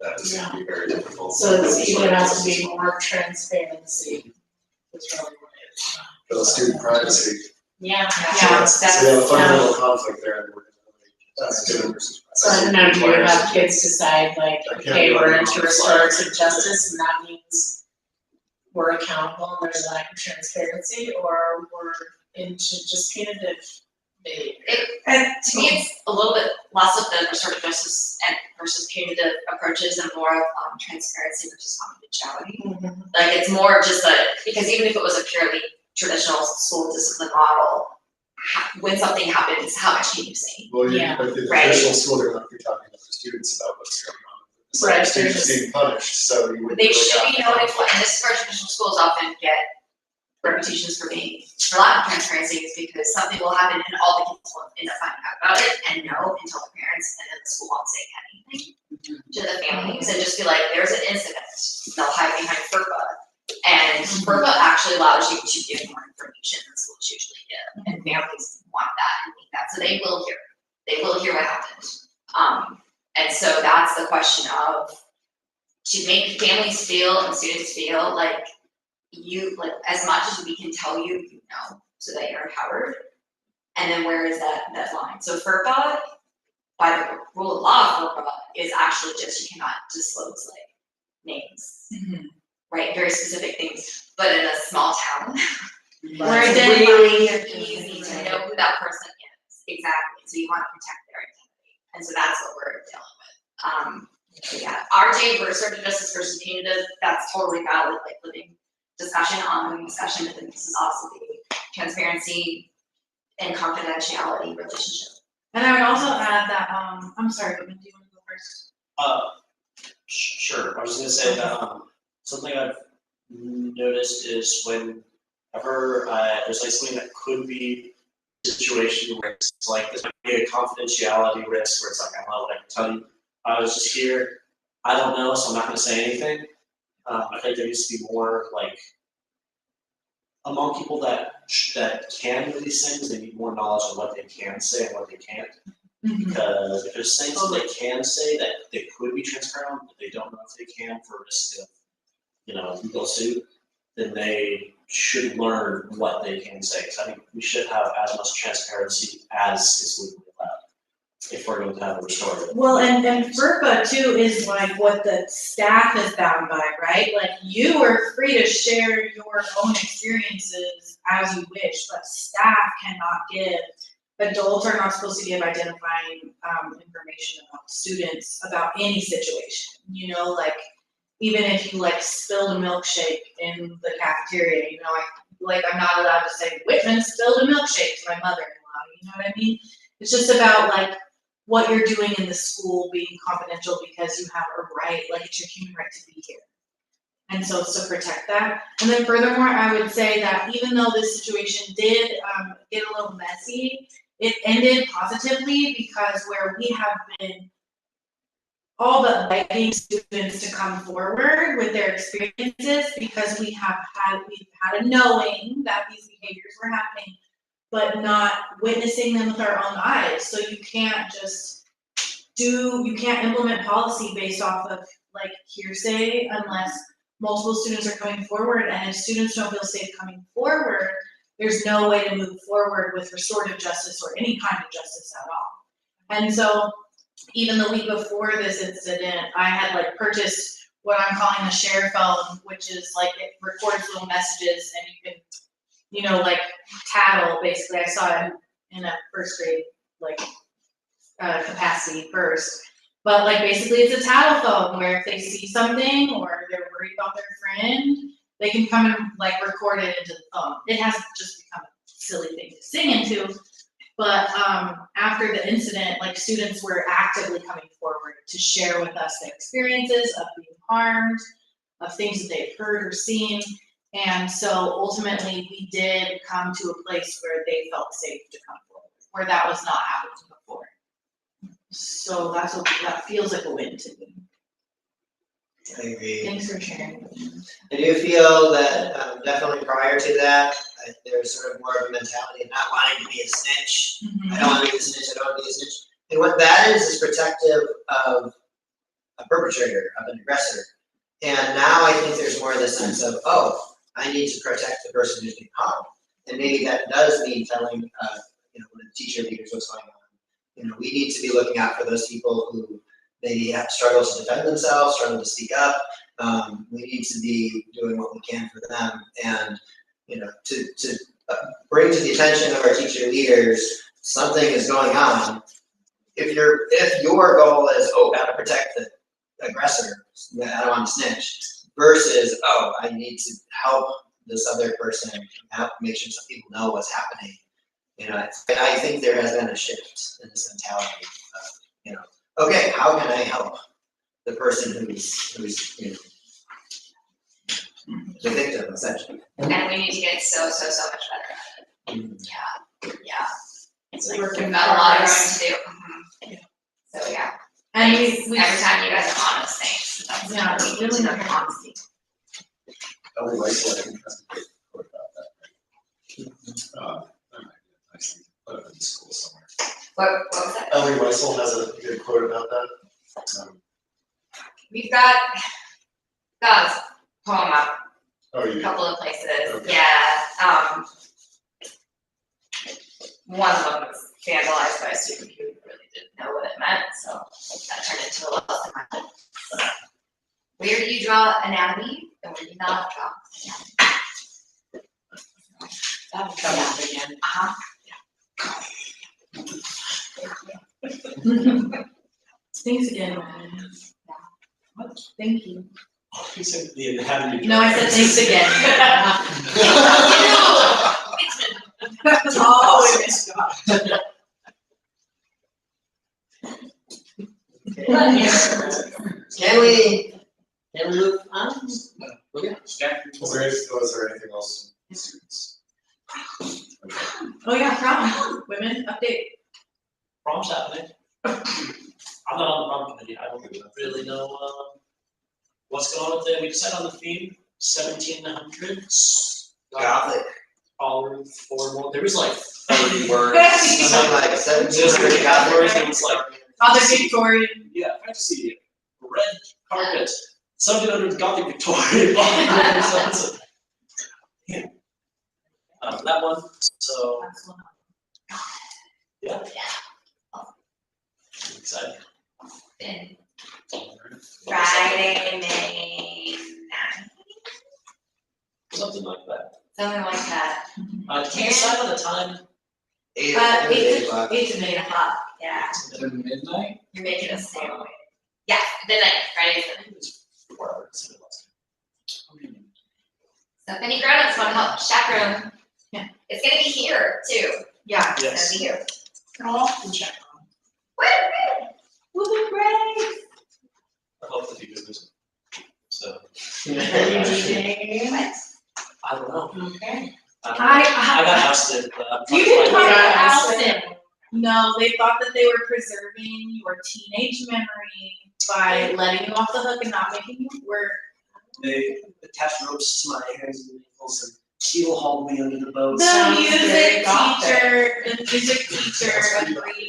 That is gonna be very difficult. So it's either has to be more transparency. Is really what it is. For the student privacy. Yeah. So we have a fundamental conflict there, and we're gonna that's student versus. So I don't know, do you have kids decide like, I can't okay, we're really into modify restorative it. justice and that means we're accountable and there's a lack of transparency, or we're into just punitive behavior? To me, it's a little bit less of the restorative justice and versus punitive approaches and more of transparency versus confidentiality. Like it's more just because even if it was a purely traditional school discipline model, when something happens, how much can you say? Well, Yeah, but in the right. traditional school, they're not, you're talking to the students about what's going on. It's like Right, the students they're being punished, so you wouldn't They really should have. be notified, and this is where traditional schools often get reputations for lack of transparency, is because something will happen and all the kids will end up finding out about it and know and tell the parents, and then the school won't say anything to the families and just be like, there's an incident. They'll hide behind FERPA, and FERPA actually allows you to give more information than schools usually give, and families want that and need that, so they will hear what happened. And so that's the question of, to make families feel and students feel like as much as we can tell you, you know, so that you're empowered. And then where is that line? So FERPA, by the rule of law, FERPA is actually just, you cannot disclose like names, right? Very specific things. But in a small town, Or it's identifying really their easy kids, to right? know who that person is. Exactly. So you want to protect their identity. And so that's what we're dealing with. Yeah, RJ restorative justice versus punitive, that's totally valid, like living discussion, ongoing discussion, but then this is also the transparency and confidentiality relationship. And I would also add that, I'm sorry, Whitman, do you want to go first? Sure, I was gonna say that, something I've noticed is whenever, there's like something that could be a situation where it's like, this might be a confidentiality risk, where it's like, I don't know what I can tell you. I was just here, I don't know, so I'm not gonna say anything. I think there needs to be more like, among people that can do these things, they need more knowledge of what they can say and what they can't. Because if there's things that they can say that they could be transparent, but they don't know if they can for risk of, legal suit, then they should learn what they can say. So I think we should have as much transparency as is legally allowed if we're going to have a restorative. Well, and FERPA too is like what the staff is bound by, right? Like you are free to share your own experiences as you wish, but staff cannot give, adults are not supposed to give identifying information about students about any situation. Like even if you like spilled a milkshake in the cafeteria, I'm not allowed to say Whitman spilled a milkshake to my mother-in-law, you know what I mean? It's just about like what you're doing in the school being confidential because you have a right, like it's your human right to be here. And so it's to protect that. And then furthermore, I would say that even though this situation did get a little messy, it ended positively because where we have been all but begging students to come forward with their experiences because we've had a knowing that these behaviors were happening, but not witnessing them with our own eyes. So you can't implement policy based off of like hearsay unless multiple students are coming forward, and if students don't feel safe coming forward, there's no way to move forward with restorative justice or any kind of justice at all. And so even the week before this incident, I had like purchased what I'm calling the share phone, which is like it records little messages and you can, like tattle basically. I saw it in a first grade capacity first. But like basically it's a tattle phone where if they see something or they're worried about their friend, they can come and like record it into the phone. It has just become a silly thing to sing into. But after the incident, like students were actively coming forward to share with us their experiences of being harmed, of things that they've heard or seen. And so ultimately we did come to a place where they felt safe to come forward, where that was not happening before. So that feels like a win to me. I agree. Thanks for sharing. I do feel that definitely prior to that, there's sort of more of a mentality of not wanting to be a snitch. Mhm. I don't want to be a snitch, I don't want to be a snitch. And what that is protective of a perpetrator, of an aggressor. And now I think there's more of the sense of, oh, I need to protect the person who's being harmed. And maybe that does mean telling, the teacher leaders what's going on. We need to be looking out for those people who maybe have struggled to defend themselves, struggle to speak up. We need to be doing what we can for them, and to bring to the attention of our teacher leaders something is going on. If your goal is, oh, gotta protect the aggressor, I don't want to snitch, versus, oh, I need to help this other person, help make sure some people know what's happening. I think there has been a shift in this mentality of, okay, how can I help the person who's the victim, essentially. And we need to get so much better at it. Yeah. It's Like, working we've got a lot of progress. growing to do. So, yeah. And Thanks we every time you guys are honest, thanks. That's Yeah, what we really need to nice. know, honesty. Ellie Weissel, I think, has a great quote about that. I see, put it in school somewhere. What was that? Ellie Weissel has a good quote about that. We've got a poem up Oh, a you, couple of places, Okay. yeah, one of them was vandalized by a student who really didn't know what it meant, so that turned into a lesson in my life. Where do you draw anatomy, and where do you not draw anatomy? That'll come up again. Thanks again, Ryan. Thank you. You said the anatomy. No, I said thanks again. That's all women. Can we move on? was there anything else, students? Oh yeah, prom, women, update. Prom's happening. I'm not on the prom committee, I don't really know, what's going on with it, we decided on the theme, 1700s. Gothic. All four more, there was like 30 words. Something like 1700 Gothic words, and it's like, Other Victorian. yeah, fantasy, red carpet, 1700s Gothic Victorian. So, yeah. That one, so, yeah. I'm excited. Been Friday, May 9th, Something like that. something like that. Can you decide on the time? 8 8 o'clock. to 8 o'clock, yeah, To midnight? you're making us stay awake. Yeah, the night, Friday's the night. It's 4 hours. So if any grown-ups wanna help chaperone, Yeah. it's gonna be here too. Yeah. It's Yes. gonna be here. Often check on. Woo, great. I hope that you do this. So, Are you DJing? What? I don't know. Okay. I got ousted, but I'm trying You to didn't find talk out. about Yeah. Allison. No, they thought that they were preserving your teenage memory by letting you off the hook and not making you work. They attached ropes to my hands and ankles and keel hauled me under the boat. The Sounds music very gothic. teacher agreed to do the DJing.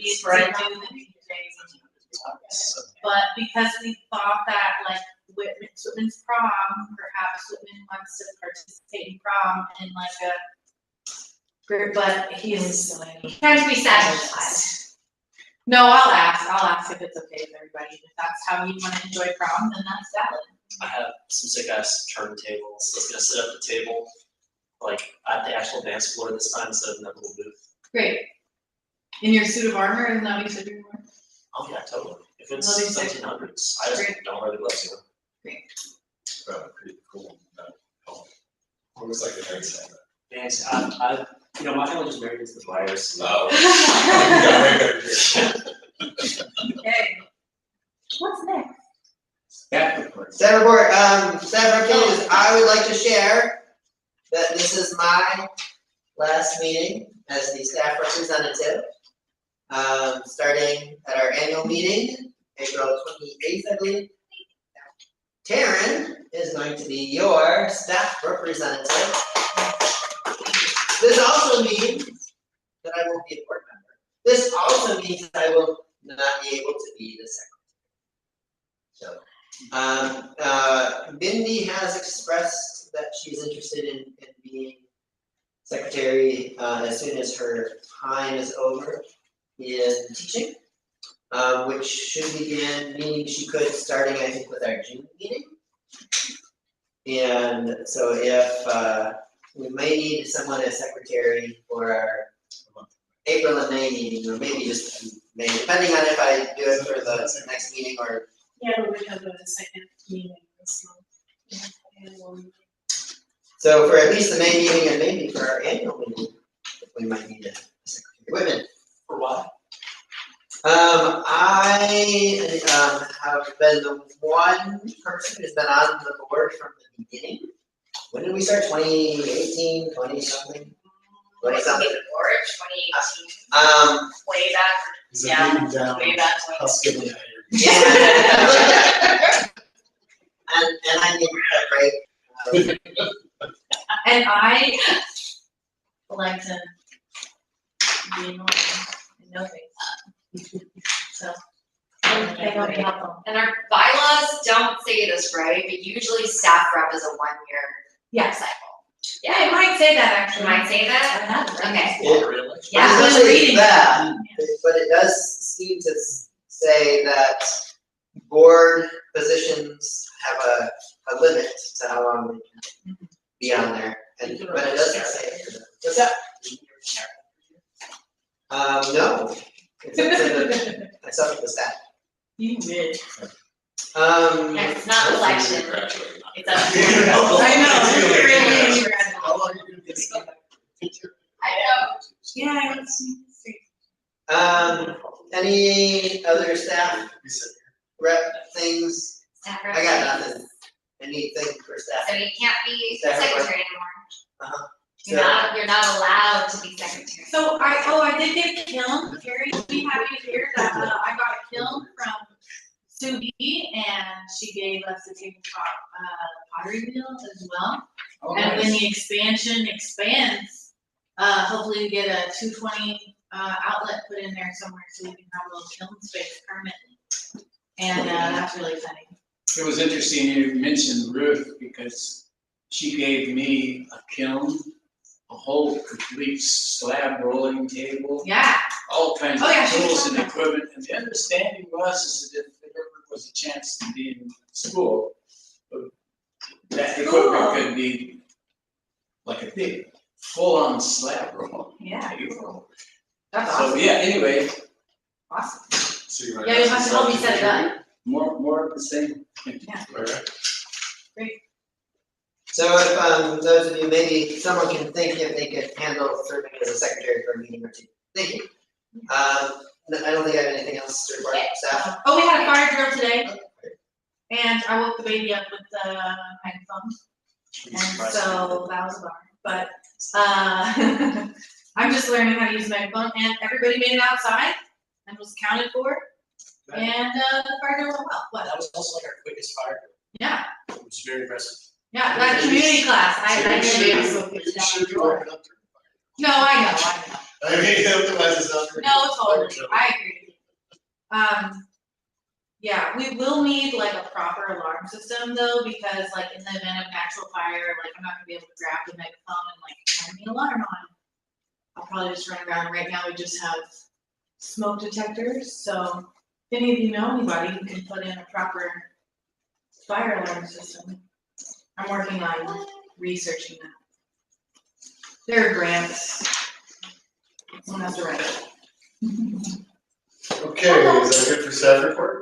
But because we thought that like Whitman's prom, perhaps Whitman wants to participate in prom in like a group, but he's. Trying to be satisfied. No, I'll ask if it's okay with everybody, if that's how you wanna enjoy prom, then that's valid. I have some sick ass turntables that's gonna sit at the table, like at the actual dance floor this time instead of in that little booth. Great. In your suit of armor, isn't that what you said you were? Oh yeah, totally. If it's That'll be sick. 1700s, I just Great. don't wear the gloves, Pretty cool. What was like the next thing? Thanks, my family just married into the Briars. Oh. Okay. What's next? Staff report. Staff report, staff activities, I would like to share that this is my last meeting as the staff representative. Starting at our annual meeting, April 28th, I believe. Taryn is going to be your staff representative. This also means that I won't be a board member. This also means that I will not be able to be the secretary. So, Mindy has expressed that she's interested in being secretary as soon as her time is over in teaching, which should begin, meaning she could, starting I think with our June meeting. And so if we may need someone as secretary for our April and May meeting, or maybe just May, depending on if I do it for the next meeting or. Yeah, but we have a second meeting this month. So for at least the May meeting and maybe for our annual meeting, we might need a secretary. Women, For what? I have been the one person who's been on the board from the beginning. When did we start? 2018, 20 something? 20 something? Or 2018, way back, Is it yeah, being down? way back when. Husky. And I need a break. And I like to be annoying and know things. So, they don't help them. And our bylaws don't say this right, but usually staff rep is a 1-year Yes. cycle. Yeah, it might say that You actually. might say I that? have it. Okay. Yeah. Really? Yeah. But it I was doesn't say reading that, it. but it does seem to say that board positions have a limit to how long they can be on there, and, but it doesn't say. What's that? No. It's up to the staff. You did. And it's not Hopefully you election, graduate. it's up to I know, Really? really. How long are you gonna be stuck? I know. Yeah, it's. Any other staff We sit rep things? Staff rep. I got nothing. Anything for staff? So you can't be Staff rep. secretary anymore. Uh-huh. You're not allowed to be secretary. So I did get a kiln, Carrie will be happy to hear that, I got a kiln from Sue B, and she gave us a tabletop, pottery wheel as well. Oh, And when nice. the expansion expands, hopefully we get a 220 outlet put in there somewhere so we can have a little kiln space permanently. And that's really exciting. It was interesting you mentioned Ruth because she gave me a kiln, a whole complete slab rolling table, Yeah, all kinds of Oh, yeah, she was tools and talking equipment. And the understanding was that if there ever was a chance to be in school, that equipment Cool. could be like a big full-on slab roll. yeah, table. that's So, awesome, yeah, anyway, awesome. So you might Yeah, you'll have to help me set it up. more of the same. Alright. So if those of you, maybe someone can think if they could handle serving as a secretary for a meeting or two. Thank you. I don't think I have anything else to report, staff. Oh, we had a fire drill today, and I woke the baby up with the microphone, and so that was a bummer. But I'm just learning how to use the microphone, and everybody made it outside and was accounted for, and the fire drill went well. What? That was also like our quickest fire. Yeah, It was very impressive. yeah, that community class, I So you really should- am so good you job. should be working up to it. No, I know. I mean, it optimizes out. No, totally, I agree. Yeah, we will need like a proper alarm system though, because like in the event of natural fire, like I'm not gonna be able to grab the megaphone and like turn the alarm on. I'll probably just run around. Right now, we just have smoke detectors, so if any of you know anybody who can put in a proper fire alarm system, I'm working on researching that. There are grants. Someone has to write it. Okay, is that good for staff report?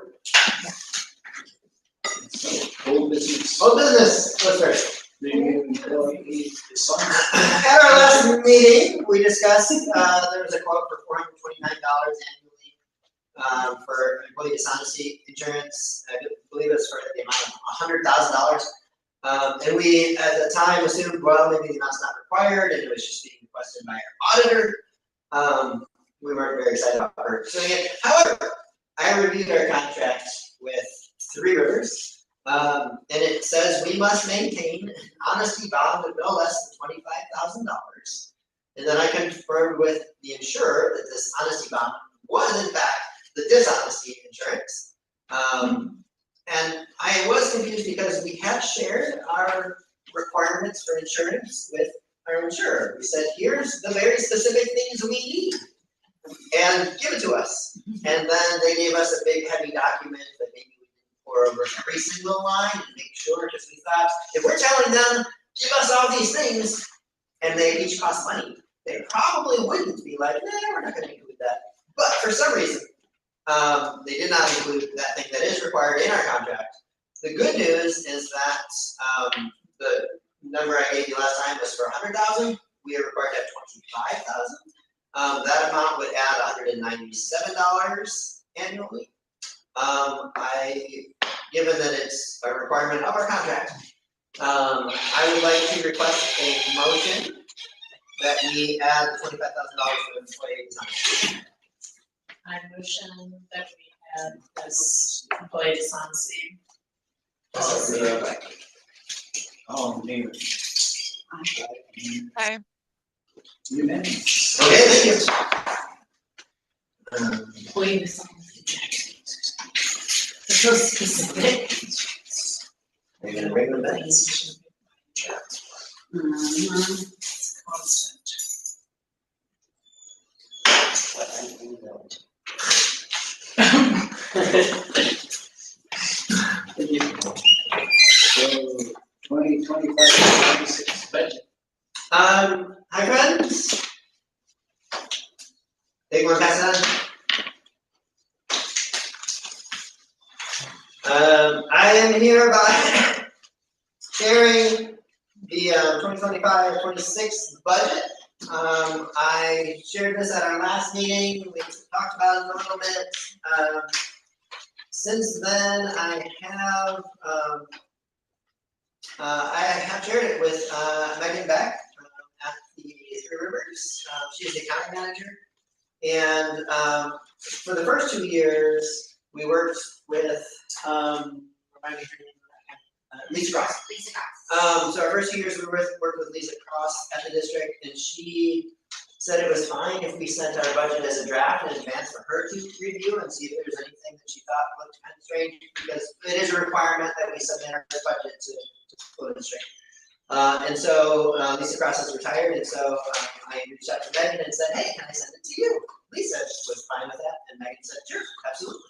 So, old business. Old business, what's first? Maybe employee dishonor. At our last meeting, we discussed, there was a quote for $429 annually for employee dishonesty insurance. I believe it's for the amount of $100,000. And we, at the time, assumed, well, maybe the amount's not required, and it was just being requested by our auditor. We weren't very excited about pursuing it. However, I reviewed our contract with Three Rivers, and it says we must maintain an honesty bond of no less than $25,000 And then I confirmed with the insurer that this honesty bond was in fact the dishonesty insurance. And I was confused because we had shared our requirements for insurance with our insurer. We said, here's the very specific things we need, and give it to us. And then they gave us a big heavy document that maybe we didn't pour over every single line and make sure, because we thought, if we're telling them, give us all these things, and they each cost money, they probably wouldn't be like, nah, we're not gonna include that. But for some reason, they did not include that thing that is required in our contract. The good news is that the number I gave you last time was for 100,000. We are required to have 25,000. That amount would add $197 annually. Given that it's a requirement of our contract, I would like to request a motion that we add $25,000 for employee dishonesty. I motion that we add this employee dishonesty. All in favor? Hi. Unanimous. Okay, thank you. Employee dishonesty. It's so specific. Are you gonna bring them back? It's constant. So 2025-26 budget. Hi friends. Take one pass on. I am here by sharing the 2025-26 budget. I shared this at our last meeting. We talked about it a little bit. Since then, I have shared it with Megan Beck at the Three Rivers. She's the accounting manager. And for the first 2 years, we worked with Lisa Cross. Lisa Cox. So our first 2 years, we worked with Lisa Cross at the district, and she said it was fine if we sent our budget as a draft in advance for her to review and see if there's anything that she thought looked kind of strange, because it is a requirement that we submit our budget to put it straight. And so Lisa Cross has retired, and so I reached out to Megan and said, hey, can I send it to you? Lisa was fine with that, and Megan said, sure, absolutely.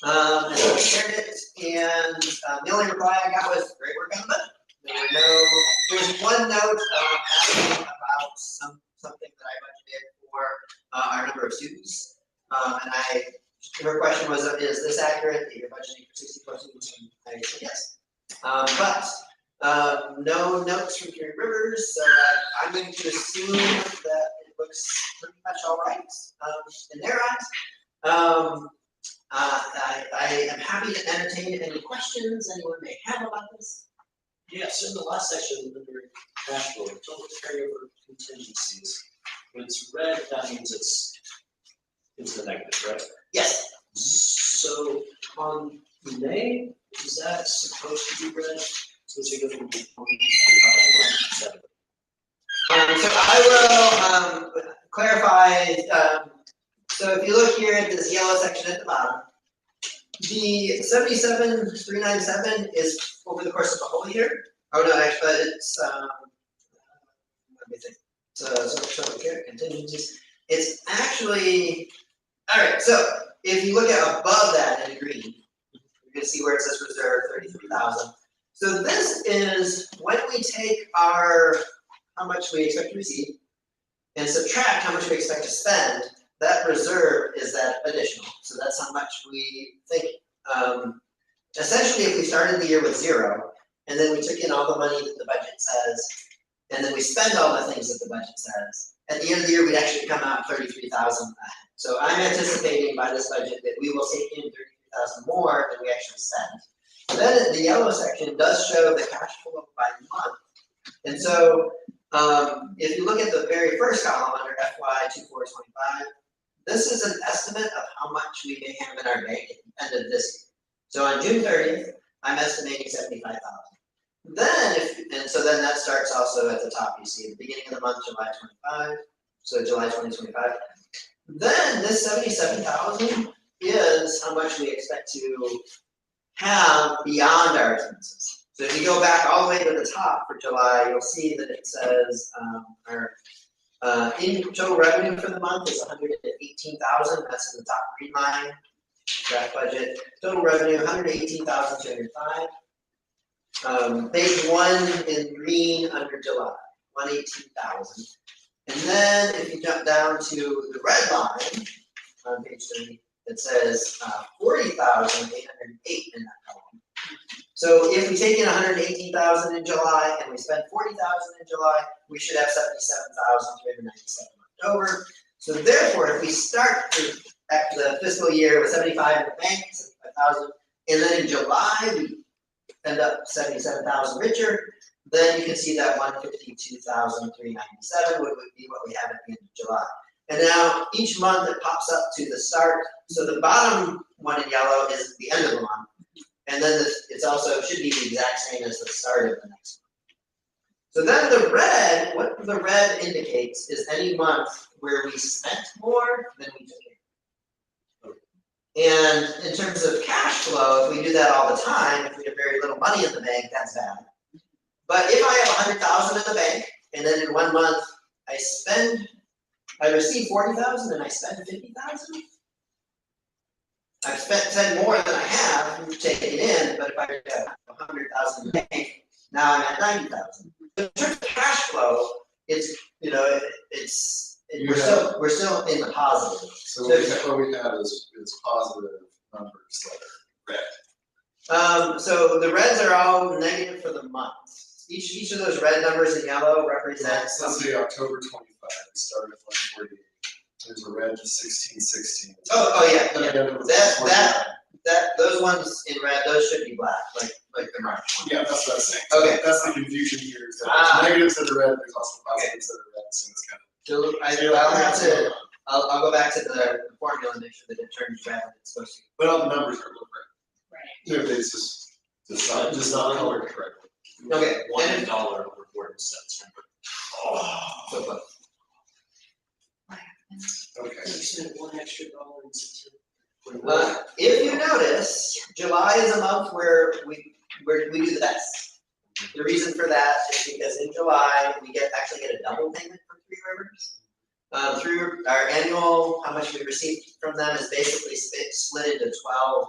And so we shared it, and the only reply I got was, great work on the budget. There was one note asking about something that I budgeted for our number of students. And her question was, is this accurate that you're budgeting for 64 students? And I said yes. But no notes from Three Rivers, so I'm going to assume that it looks pretty much all right in their eyes. I am happy to entertain any questions anyone may have about this. Yes, in the last section, under cash flow, total carryover contingencies, when it's red, that means it's the negative, right? Yes. So on May, is that supposed to be red? So it's a different. So I will clarify. So if you look here at this yellow section at the bottom, the 77,397 is over the course of the whole year. Oh no, actually, it's let me think. So here contingencies. It's actually all right. So if you look at above that in green, you can see where it says reserve 33,000. So this is when we take our how much we expect to receive and subtract how much we expect to spend. That reserve is that additional. So that's how much we think. Essentially, if we started the year with 0, and then we took in all the money that the budget says, and then we spend all the things that the budget says, at the end of the year, we'd actually come out 33,000 ahead. So I'm anticipating by this budget that we will take in 33,000 more than we actually spend. Then the yellow section does show the cash flow by month. And so if you look at the very first column under FY 2425, this is an estimate of how much we may have in our bank at the end of this year. So on June 30th, I'm estimating 75,000. Then and so then that starts also at the top. You see at the beginning of the month, July 25, so July 2025. Then this 77,000 is how much we expect to have beyond our expenses. So if you go back all the way to the top for July, you'll see that it says our in total revenue for the month is 118,000. That's in the top green line. Draft budget. Total revenue 118,205. Page 1 in green under July, 118,000. And then if you jump down to the red line on page 30, it says 40,808 in that column. So if we take in 118,000 in July and we spend 40,000 in July, we should have 77,397 left over. So therefore, if we start the fiscal year with 75 in the bank, 75,000, and then in July we end up 77,000 richer, then you can see that 152,397 would be what we have at the end of July. And now each month it pops up to the start. So the bottom one in yellow is the end of the month. And then it's also should be the exact same as the start of the next month. So then the red, what the red indicates is any month where we spent more than we took in. And in terms of cash flow, if we do that all the time, if we have very little money in the bank, that's bad. But if I have 100,000 in the bank, and then in 1 month I receive 40,000 and I spend 50,000, I've spent more than I have taken in, but if I have 100,000 in the bank, now I'm at 90,000. In terms of cash flow, it's we're still in the positive. So what we have is positive numbers that are red. So the reds are all negative for the month. Each of those red numbers in yellow represents. Let's say October 25, we started at 148. There's a red to 1616. Oh yeah, Then yeah. again, it was Those ones in red, those should be black, like the March one. Yeah, that's what I'm saying. Okay. That's the confusion here. Is that there's negatives that are red, there's also positives that are red, so it's kind of. I'll go back to the formula and make sure that it turns red when it's supposed to. But all the numbers are red. Right. If it's just not colored correctly. Okay. $1 over 40 cents. So close. Okay. $1 extra in September. If you notice, July is a month where we do the best. The reason for that is because in July, we actually get a double payment from Three Rivers. Through our annual, how much we received from them is basically split into 12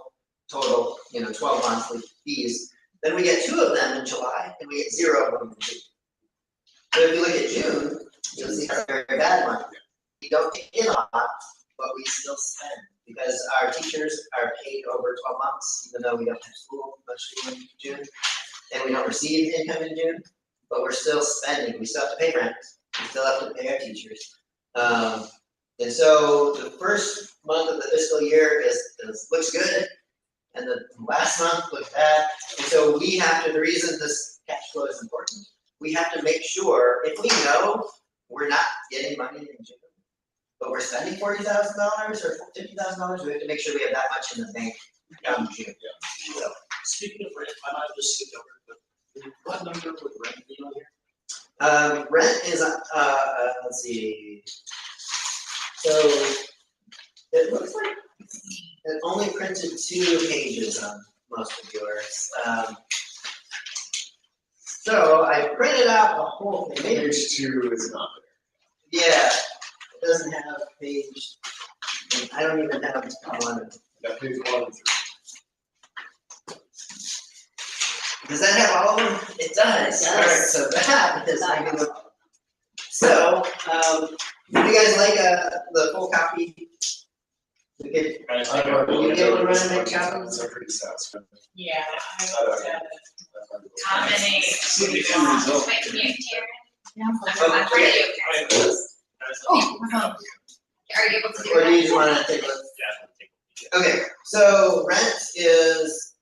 total, 12 monthly fees. Then we get 2 of them in July, and we get 0 of them in June. So if you look at June, you'll see it's a very bad month. We don't take in a lot, but we still spend because our teachers are paid over 12 months, even though we don't have much school in June, and we don't receive income in June, but we're still spending. We still have to pay rent. We still have to pay our teachers. And so the first month of the fiscal year looks good, and the last month looks bad. And so we have to, the reason this cash flow is important, we have to make sure, if we know we're not getting money in June, but we're spending $40,000 or $50,000, we have to make sure we have that much in the bank come June. So, Speaking of rent, I might have just skipped over it, but what number would rent be on here? rent is, let's see. So it looks like it only printed 2 pages on most of yours. So I printed out the whole thing. Maybe, Page 2 is not there. yeah, it doesn't have page. I don't even have one. Yeah, page 1 and 3. Does that have all of them? It does. It does. All right, so that is regular. So, do you guys like the full copy? You get one run and make copies? I'm pretty satisfied. Yeah. How many? Wait, can you hear? Yeah. I'm ready. Oh, Are you able to do Or do you that? just wanna take a look? Yeah. Okay, so rent is,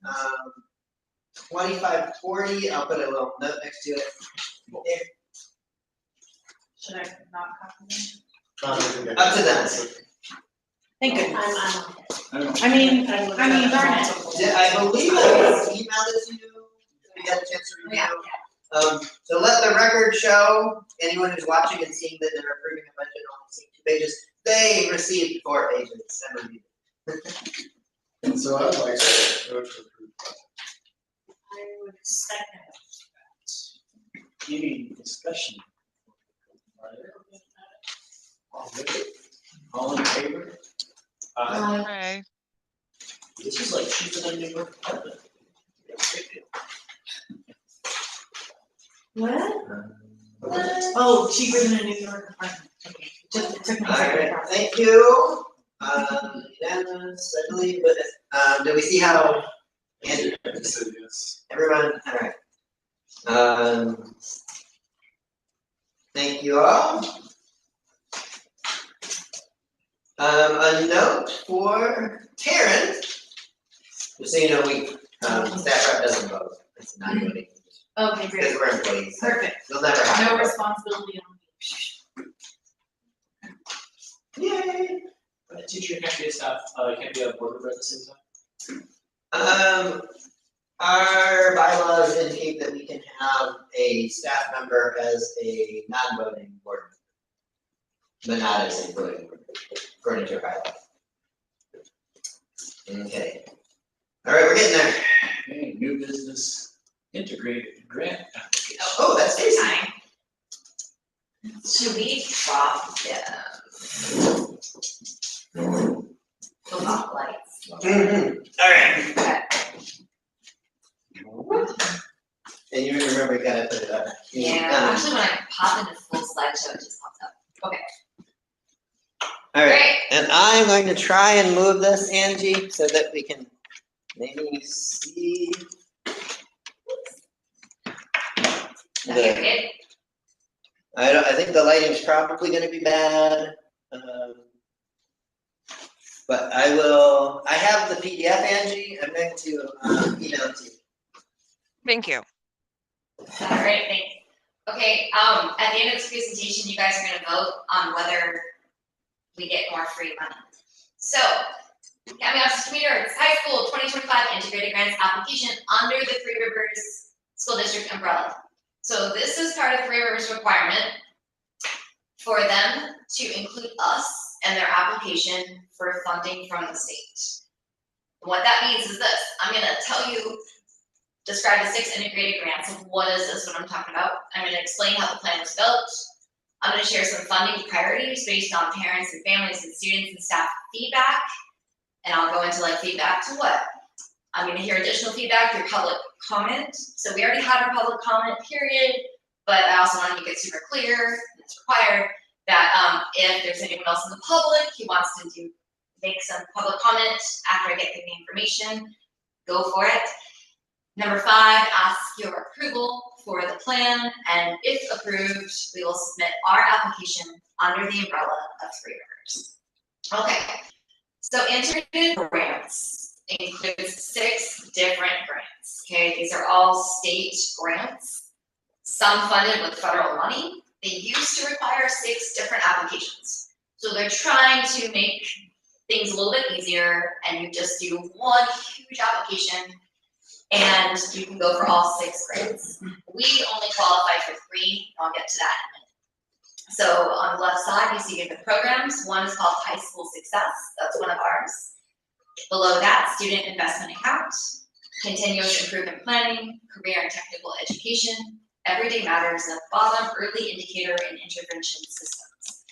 2540, I'll put a little note next to it. There. Should I not copy them? Up to them. Thank you. I'm I mean, darn it. Yeah, I believe I emailed it to you, so you had a chance to review. So let the record show, anyone who's watching and seeing that they're approving a budget only seeing 2 pages, they received 4 pages. Never mind. And so I'd like to vote to approve. I would second. Any discussion? All in favor? Aye. This is like cheaper than New York apartment. What? Oh, cheaper than a New York apartment. Okay, just, it took me a second. to Alright, process. thank you. Unanimous, I believe, but, do we see how, Andrew, I said yes. everyone, alright. Thank you all. A note for Karen, just so you know, staff rep doesn't vote, it's not voting, Okay, because great, we're employees, so perfect. you'll never have to No vote. responsibility on me. Yay! Teacher can't be a staff, can't be a board member at the same time? Our bylaws indicate that we can have a staff member as a non-voting board member, but not as a voting member, according to our bylaw. Okay. All right, we're getting there. Okay, new business integrated grant application. Oh, that's Stacy. Time. Should we drop the off lights? Mm-hmm. All right. Okay. And you remember, you gotta put it up. Yeah, actually, when I pop into full slideshow, it just pops up. Okay, All right, great. and I'm going to try and move this, Angie, so that we can maybe see. Okay, good. I think the lighting's probably gonna be bad. But I have the PDF, Angie, I'm going to email it to you. Thank you. All right, thanks. Okay, at the end of this presentation, you guys are gonna vote on whether we get more free money. So, County Office Commuter, High School 2025 Integrated Grants Application under the Three Rivers School District umbrella. So this is part of Three Rivers requirement for them to include us in their application for funding from the state. What that means is this, I'm gonna tell you, describe the 6 integrated grants. What is this, what I'm talking about? I'm gonna explain how the plan was built. I'm gonna share some funding priorities based on parents and families and students and staff feedback. And I'll go into like feedback to what? I'm gonna hear additional feedback through public comment. So we already had our public comment period, but I also want to make it super clear, and it's required, that if there's anyone else in the public who wants to make some public comment after I get the information, go for it. Number 5, ask your approval for the plan, and if approved, we will submit our application under the umbrella of Three Rivers. Okay, so integrated grants includes 6 different grants, okay? These are all state grants, some funded with federal money. They used to require 6 different applications. So they're trying to make things a little bit easier, and you just do one huge application and you can go for all 6 grants. We only qualify for 3, I'll get to that in a minute. So on the left side, you see the programs. One is called High School Success, that's one of ours. Below that, Student Investment Account, Continuous Improvement Planning, Career and Technical Education, Everyday Matters, and at the bottom, Early Indicator and Intervention Systems.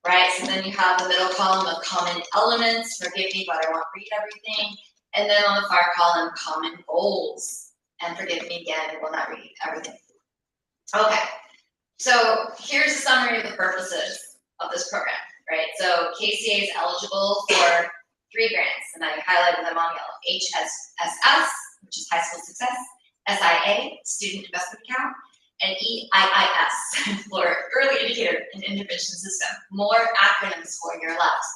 Right, so then you have the middle column of common elements, forgive me, but I won't read everything. And then on the far column, common goals. And forgive me again, I will not read everything. Okay, so here's a summary of the purposes of this program, right? So KCA is eligible for 3 grants, and I highlighted them on yellow. HSSS, which is High School Success, SIA, Student Investment Account, and EIIS for Early Indicator and Intervention System. More acronyms for your labs.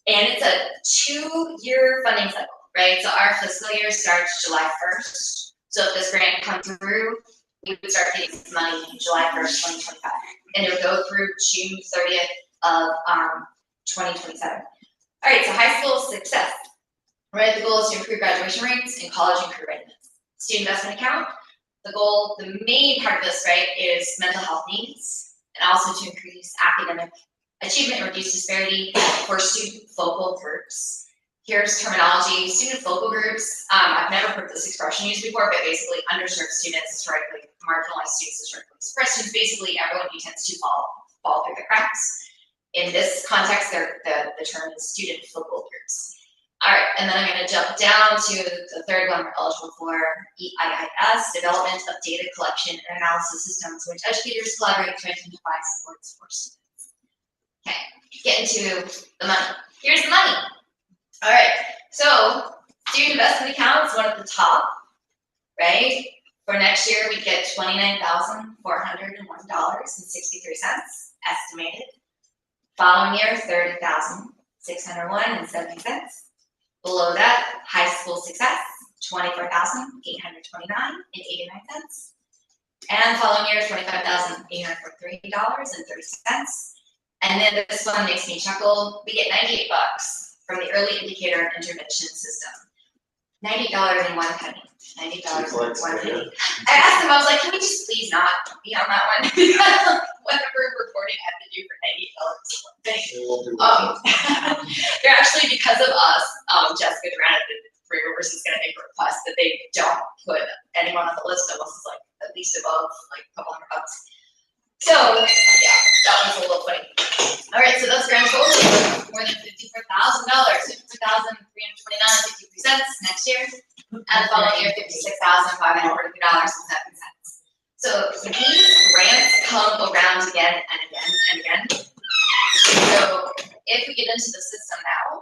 And it's a 2-year funding cycle, right? So our fiscal year starts July 1st. So if this grant comes through, we would start getting this money July 1st, 2025. And it would go through June 30th of 2027. All right, so high school success, right? The goal is to improve graduation rates in college and career readiness. Student investment account, the goal, the main part of this, right, is mental health needs, and also to increase academic achievement and reduce disparity for student focal groups. Here's terminology: student focal groups. I've never heard this expression used before, but basically underserved students, historically marginalized students, historically suppressed students, basically everyone who tends to fall through the cracks. In this context, the term is student focal groups. All right, and then I'm going to jump down to the third one we're eligible for, EIIS, development of data collection and analysis systems, which educators collaborate to identify supports for students. Okay, get into the money. Here's the money. All right, so student investment account is one at the top, right? For next year, we get $29,401.63 estimated. Following year, $30,601.70. Below that, high school success, $24,829.89. And following year, $25,843.30. And then this one makes me chuckle. We get $98 from the early indicator intervention system. $90 and 1 penny. $90 and 1 penny. I asked them, I was like, can we just please not be on that one? Whatever reporting I have to do for $98 and 1 penny. They're actually, because of us, Jessica Durant at Three Rivers is going to make a request that they don't put anyone on the list unless it's like at least above like a couple $100. So yeah, that one's a little funny. All right, so that's grand total more than $54,000, $54,329.53 next year, and the following year $56,543.07. So these grants come around again and again and again. So if we get into the system now,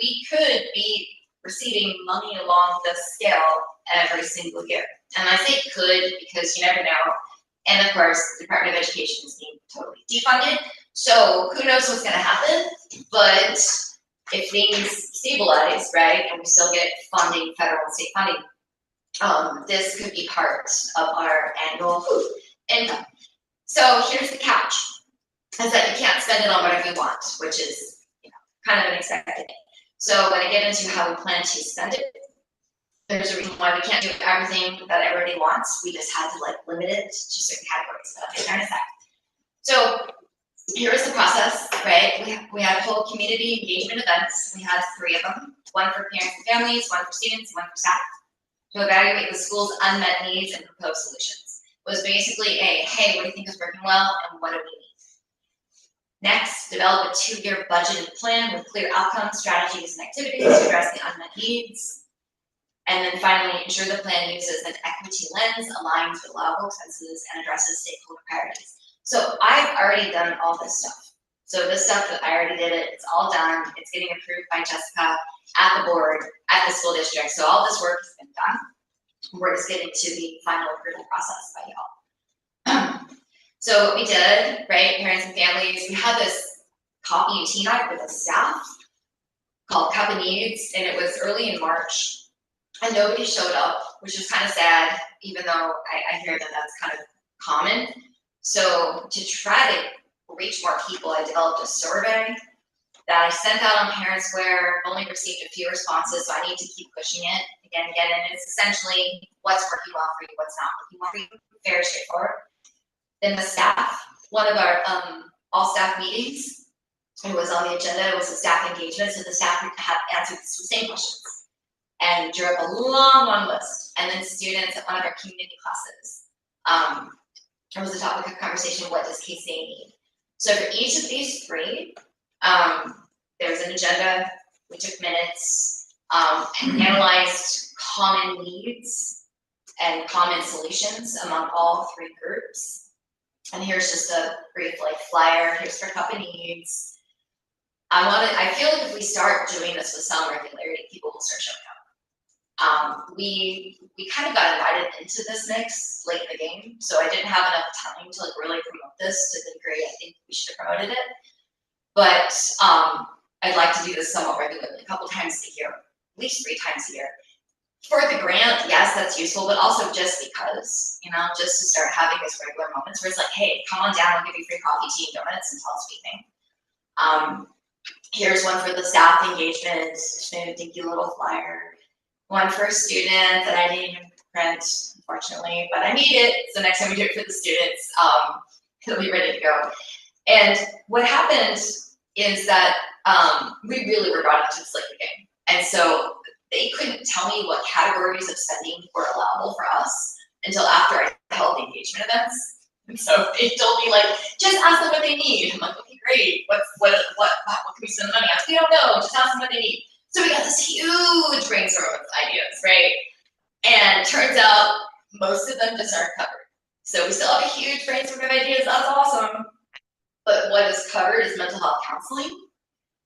we could be receiving money along this scale every single year. And I say could because you never know. And of course, the Department of Education is being totally defunded. So who knows what's going to happen? But if things stabilize, right, and we still get funding, federal and state funding, this could be part of our annual income. So here's the catch, is that you can't spend it on whatever you want, which is, kind of an expected thing. So when I get into how we plan to spend it, there's a reason why we can't do everything that everybody wants. We just had to limit it to certain categories, but I'll get there in a sec. So here's the process, right? We had whole community engagement events. We had 3 of them, one for parents and families, one for students, one for staff, to evaluate the school's unmet needs and propose solutions. It was basically a, hey, what do you think is working well and what do we need? Next, develop a 2-year budgeted plan with clear outcomes, strategies, and activities to address the unmet needs. And then finally, ensure the plan uses an equity lens, aligns with allowable expenses, and addresses stakeholder priorities. So I've already done all this stuff. So this stuff that I already did it, it's all done. It's getting approved by Jessica at the board, at the school district. So all this work has been done. We're just getting to the final approval process by y'all. So what we did, right, parents and families, we had this coffee and tea night with the staff called Cup of Needs, and it was early in March, and nobody showed up, which was kind of sad, even though I hear that that's kind of common. So to try to reach more people, I developed a survey that I sent out on Parent Square. I've only received a few responses, so I need to keep pushing it again and again, and it's essentially what's working well for you, what's not working well for you, very straightforward. Then the staff, one of our all staff meetings, it was on the agenda, it was a staff engagement, so the staff had answered the same questions and drew up a long list. And then students at one of our community classes, it was a topic of conversation, what does KCA need? So for each of these 3, there was an agenda, we took minutes, and analyzed common needs and common solutions among all 3 groups. And here's just a brief flyer. Here's for Cup of Needs. I feel like if we start doing this with some regularity, people will start showing up. We kind of got invited into this mix late in the game, so I didn't have enough time to really promote this to the degree I think we should have promoted it. But I'd like to do this somewhat regularly, a couple times a year, at least 3 times a year. For the grant, yes, that's useful, but also just because, just to start having these regular moments where it's like, hey, come on down, I'll give you free coffee, tea, and donuts, and tell us what you think. Here's one for the staff engagement, just made a dinky little flyer. One for a student that I didn't even print, unfortunately, but I need it, so next time we do it for the students, it'll be ready to go. And what happened is that, we really were brought into this like game. And so they couldn't tell me what categories of spending were allowable for us until after I held the engagement events. And so they told me like, just ask them what they need. I'm like, okay, great. What can we spend the money on? We don't know. Just ask them what they need. So we got this huge brainstorm of ideas, right? And turns out most of them just aren't covered. So we still have a huge brainstorm of ideas. That's awesome. But what is covered is mental health counseling.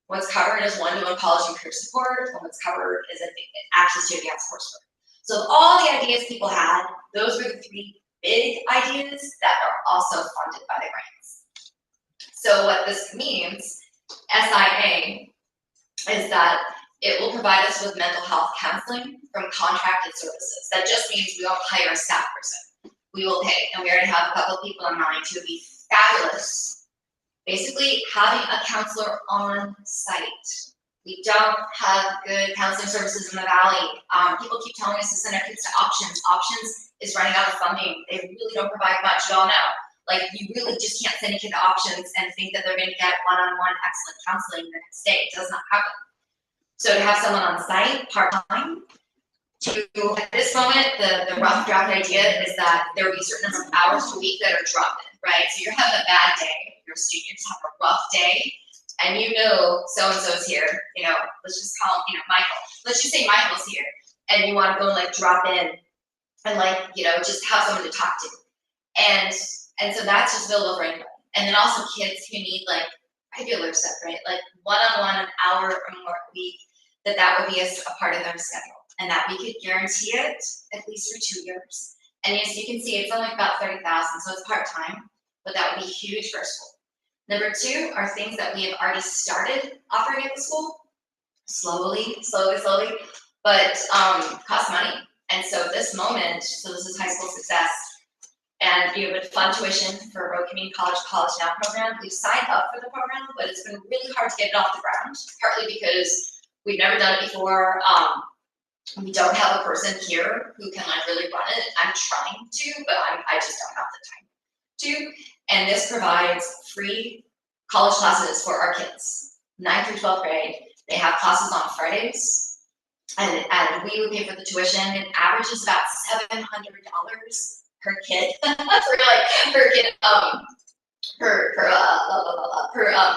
What's covered is one-to-one college and career support. And what's covered is access to advanced coursework. So of all the ideas people had, those were the 3 big ideas that are also funded by the grants. So what this means, SIA, is that it will provide us with mental health counseling from contracted services. That just means we won't hire a staff person. We will pay, and we already have a couple of people in mind who would be fabulous. Basically, having a counselor on site. We don't have good counseling services in the Valley. People keep telling us to send our kids to Options. Options is running out of funding. They really don't provide much, you all know. Like, you really just can't send a kid to Options and think that they're gonna get one-on-one excellent counseling the next day. It does not happen. So to have someone on site, part-time, at this moment, the rough draft idea is that there will be a certain number of hours a week that are dropped in, right? So you're having a bad day, you're a student, you just have a rough day, and you know so-and-so's here, let's just call him, Michael. Let's just say Michael's here, and you wanna go and like drop in and just have someone to talk to. And so that's just available for anybody. And then also kids who need like regular stuff, right? Like one-on-one, an hour or more a week, that would be a part of their schedule. And that we could guarantee it at least for 2 years. And as you can see, it's only about 30,000, so it's part-time, but that would be huge for a school. Number 2 are things that we have already started offering at the school, slowly, but cost money. And so this moment, so this is high school success, and you would fund tuition for Road Community College Now program. We've signed up for the program, but it's been really hard to get it off the ground, partly because we've never done it before. We don't have a person here who can like really run it. I'm trying to, but I just don't have the time to. And this provides free college classes for our kids, 9th through 12th grade. They have classes on Fridays, and we would pay for the tuition. It averages about $700 per kid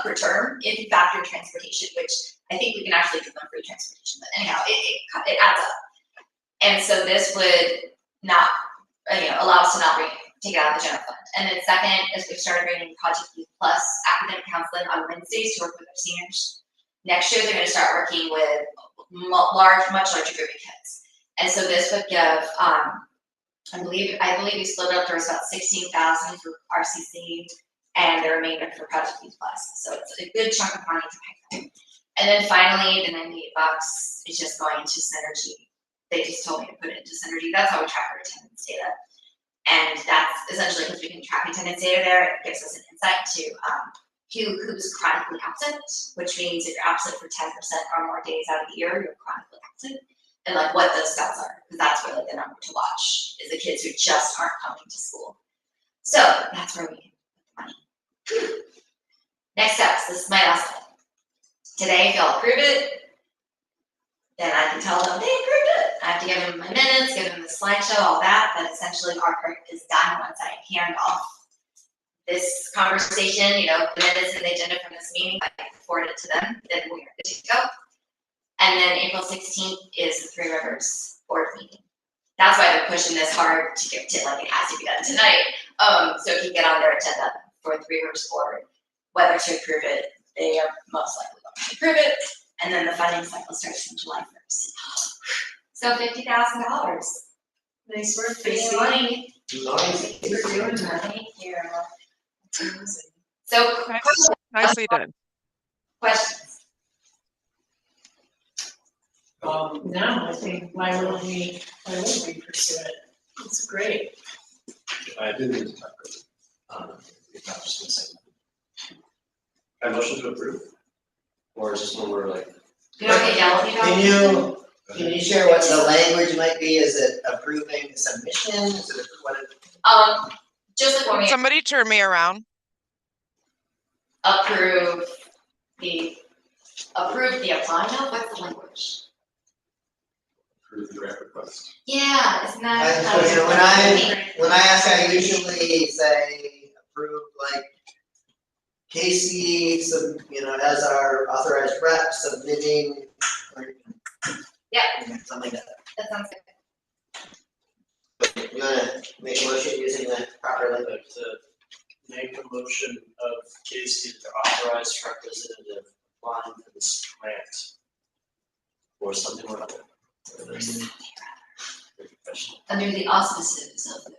per term if you factor transportation, which I think we can actually give them free transportation, but anyhow, it adds up. And so this would not, allow us to not take it out of the general fund. And then second is we've started running Project Youth Plus academic counseling on Wednesdays to work with our seniors. Next year, they're gonna start working with much larger group of kids. And so this would give, I believe we split it up, there was about 16,000 for RCC and the remainder for Project Youth Plus. So it's a good chunk of money to pay for. And then finally, the $98 is just going to Synergy. They just told me to put it into Synergy. That's how we track our attendance data. And that's essentially because we can track attendance data there, it gives us an insight to who's chronically absent, which means if you're absent for 10% or more days out of the year, you're chronically absent. And like what those stats are, because that's really the number to watch, is the kids who just aren't coming to school. So that's where we can put the money. Next steps, this is my last one. Today, if y'all approve it, then I can tell them they approved it. I have to give them my minutes, give them the slideshow, all that, but essentially our part is done once I hand off this conversation, the minutes and the agenda from this meeting, I forward it to them, then we are good to go. And then April 16th is the Three Rivers board meeting. That's why they're pushing this hard to get to, like, it has to be done tonight. So if you get on their agenda for Three Rivers board, whether to approve it, they are most likely going to approve it. And then the funding cycle starts on July 1st. So $50,000. Nice work, Free Tracy. money. Nice. Thank you for doing that. Thank you. That's amazing. So Nicely done. questions? No, I think why wouldn't we pursue it? It's great. I didn't mean to talk if I was just gonna say. I motion to approve? Or is this one where like? You don't get yelled at, Can you Can you share what the language might be? Is it approving submission? Is it what? Just like when we Somebody turn me around. approve the apply, no, what's the language? Approve the grant request. Yeah, isn't that? When I ask, I usually say approve like KCA, as our authorized rep submitting. Or, Yeah. Something like that. That sounds good. You wanna make a motion using the proper I'd language? like to make a motion of Casey, the authorized representative, applying for this grant. Or something like that. Very professional. Under the auspices of the.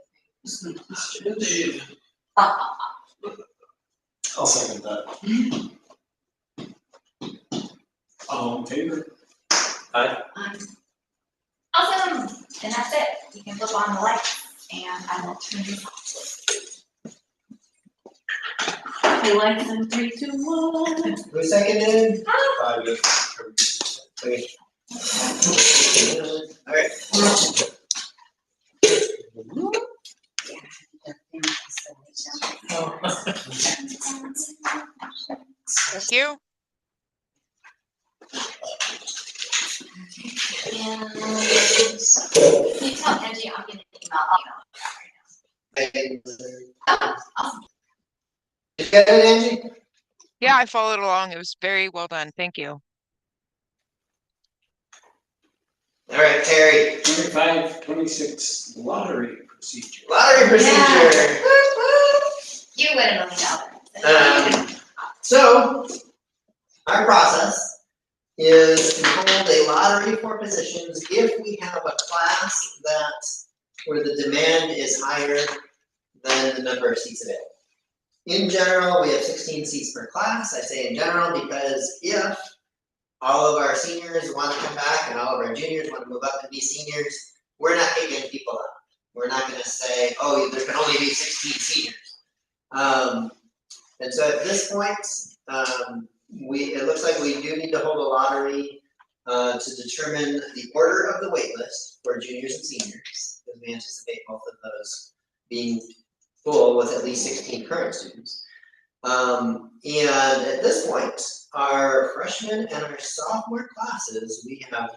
Indeed. I'll second that. All in favor? Awesome, and that's it. You can flip on the lights and I will turn this off. I like them 3, 2, 1. Who seconded? 5 minutes. Okay. All right. Thank you. And can you tell Angie I'm gonna email right now. Awesome. Did you get it, Angie? Yeah, I followed along. It was very well done. Thank you. All right, Terry. 25-26 lottery procedure. Lottery procedure. Woo, woo. You win $1 million. So, our process is to hold a lottery for positions if we have a class where the demand is higher than the number of seats available. In general, we have 16 seats per class. I say in general because if all of our seniors want to come back and all of our juniors want to move up and be seniors, we're not kicking people out. We're not going to say, oh, there can only be 16 seniors. And so at this point, it looks like we do need to hold a lottery to determine the order of the wait list for juniors and seniors, because we anticipate both of those being full with at least 16 current students. And at this point, our freshman and our sophomore classes, we have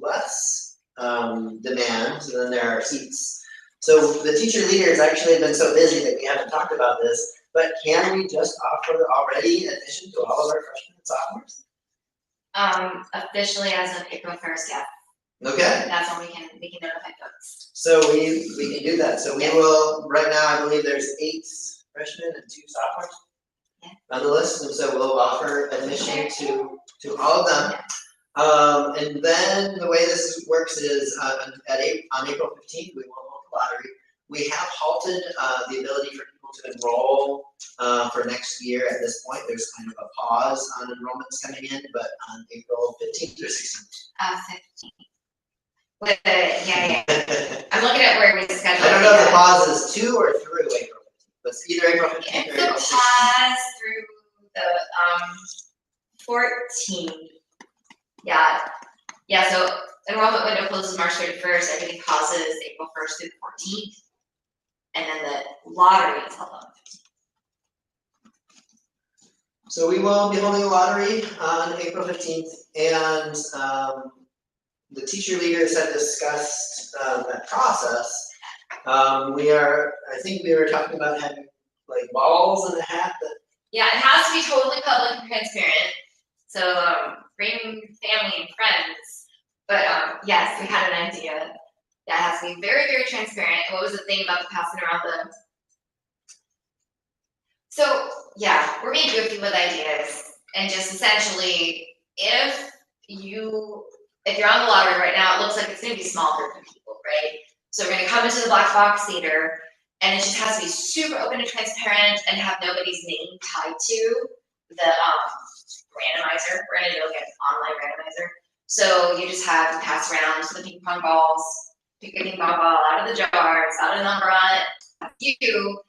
less demand than there are seats. So the teacher leaders actually have been so busy that we haven't talked about this, but can we just offer already admission to all of our freshmen and sophomores? Officially as of April 1st, yeah. Okay, That's when we can notify folks. so we can do that. So we will, right now, I believe there's 8 freshmen and 2 sophomores on the list, and so we'll offer admission to all of them. And then the way this works is on April 15th, we will hold the lottery. We have halted the ability for people to enroll for next year at this point. There's kind of a pause on enrollments coming in, but on April 15th or 16th. 15. With the, yeah. I'm looking at where we scheduled. I don't know if the pause is to or through April 15th, but it's either April 15th or It's April a 16th. pause through the 14th. Yeah, so enrollment window closes March 31st, everything pauses April 1st through the 14th. And then the lottery is held on the 15th. So we will be holding a lottery on April 15th, and the teacher leaders have discussed that process. I think we were talking about having like balls in a hat that. Yeah, it has to be totally public and transparent. So bring family and friends. But yes, we had an idea. That has to be very, very transparent. What was the thing about the passing around the? So yeah, we're being goofy with ideas, and just essentially, if you're on the lottery right now, it looks like it's going to be a small group of people, right? So we're going to come into the black box theater, and it just has to be super open and transparent, and have nobody's name tied to the randomizer. We're going to do like an online randomizer. So you just have to pass around the ping pong balls. Pick a ping pong ball out of the jar, it's got a number on it, you,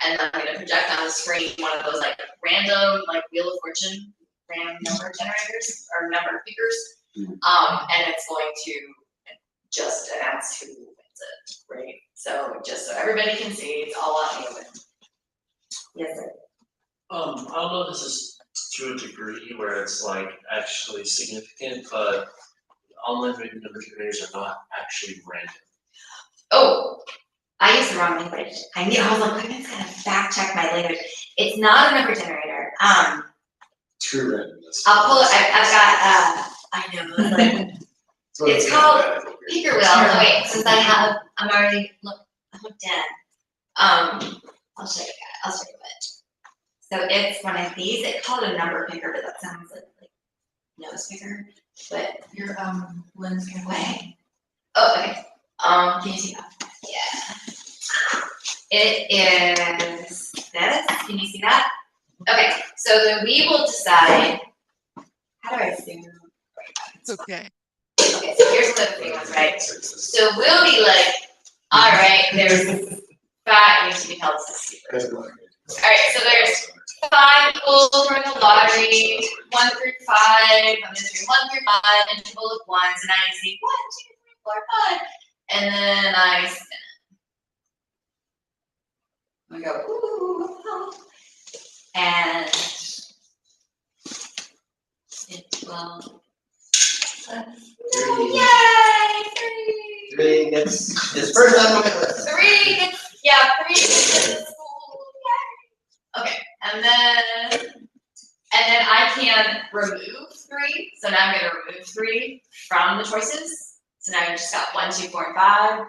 and I'm gonna project on the screen one of those like random, like Wheel of Fortune, random number generators or number pickers. And it's going to just announce who wins it, right? So just so everybody can see, it's all out in the open. Yes, sir. I don't know if this is to a degree where it's like actually significant, but online number generators are not actually random. Oh, I used the wrong language. I was like, I'm just gonna fact check my language. It's not a number generator. True randomness. I'll pull it, I've got, I know, it's like, it's called Picker Wheel. Oh, wait, since I'm already, I'm looked in. I'll show you guys, I'll show you it. So it's one of these, it's called a number picker, but that sounds like nose picker, but. Your lens can Way. Oh, okay. Can you see that? Yeah. It is this. Can you see that? Okay, so then we will decide. How do I zoom? Okay. Okay, so here's what the thing was, right? So we'll be like, all right, there's five. You can tell this is super. All right, so there's 5 people for the lottery, 1 through 5. I'm gonna do 1 through 5, interval of ones, and I see 1, 2, 3, 4, 5, and then I spin it. I go ooh, oh. And it will. Yay! 3. 3 gets his first time on my list. 3 gets, yeah, 3 gets in the school. Yay! Okay, and then I can remove 3. So now I'm gonna remove 3 from the choices. So now you just got 1, 2, 4, and 5.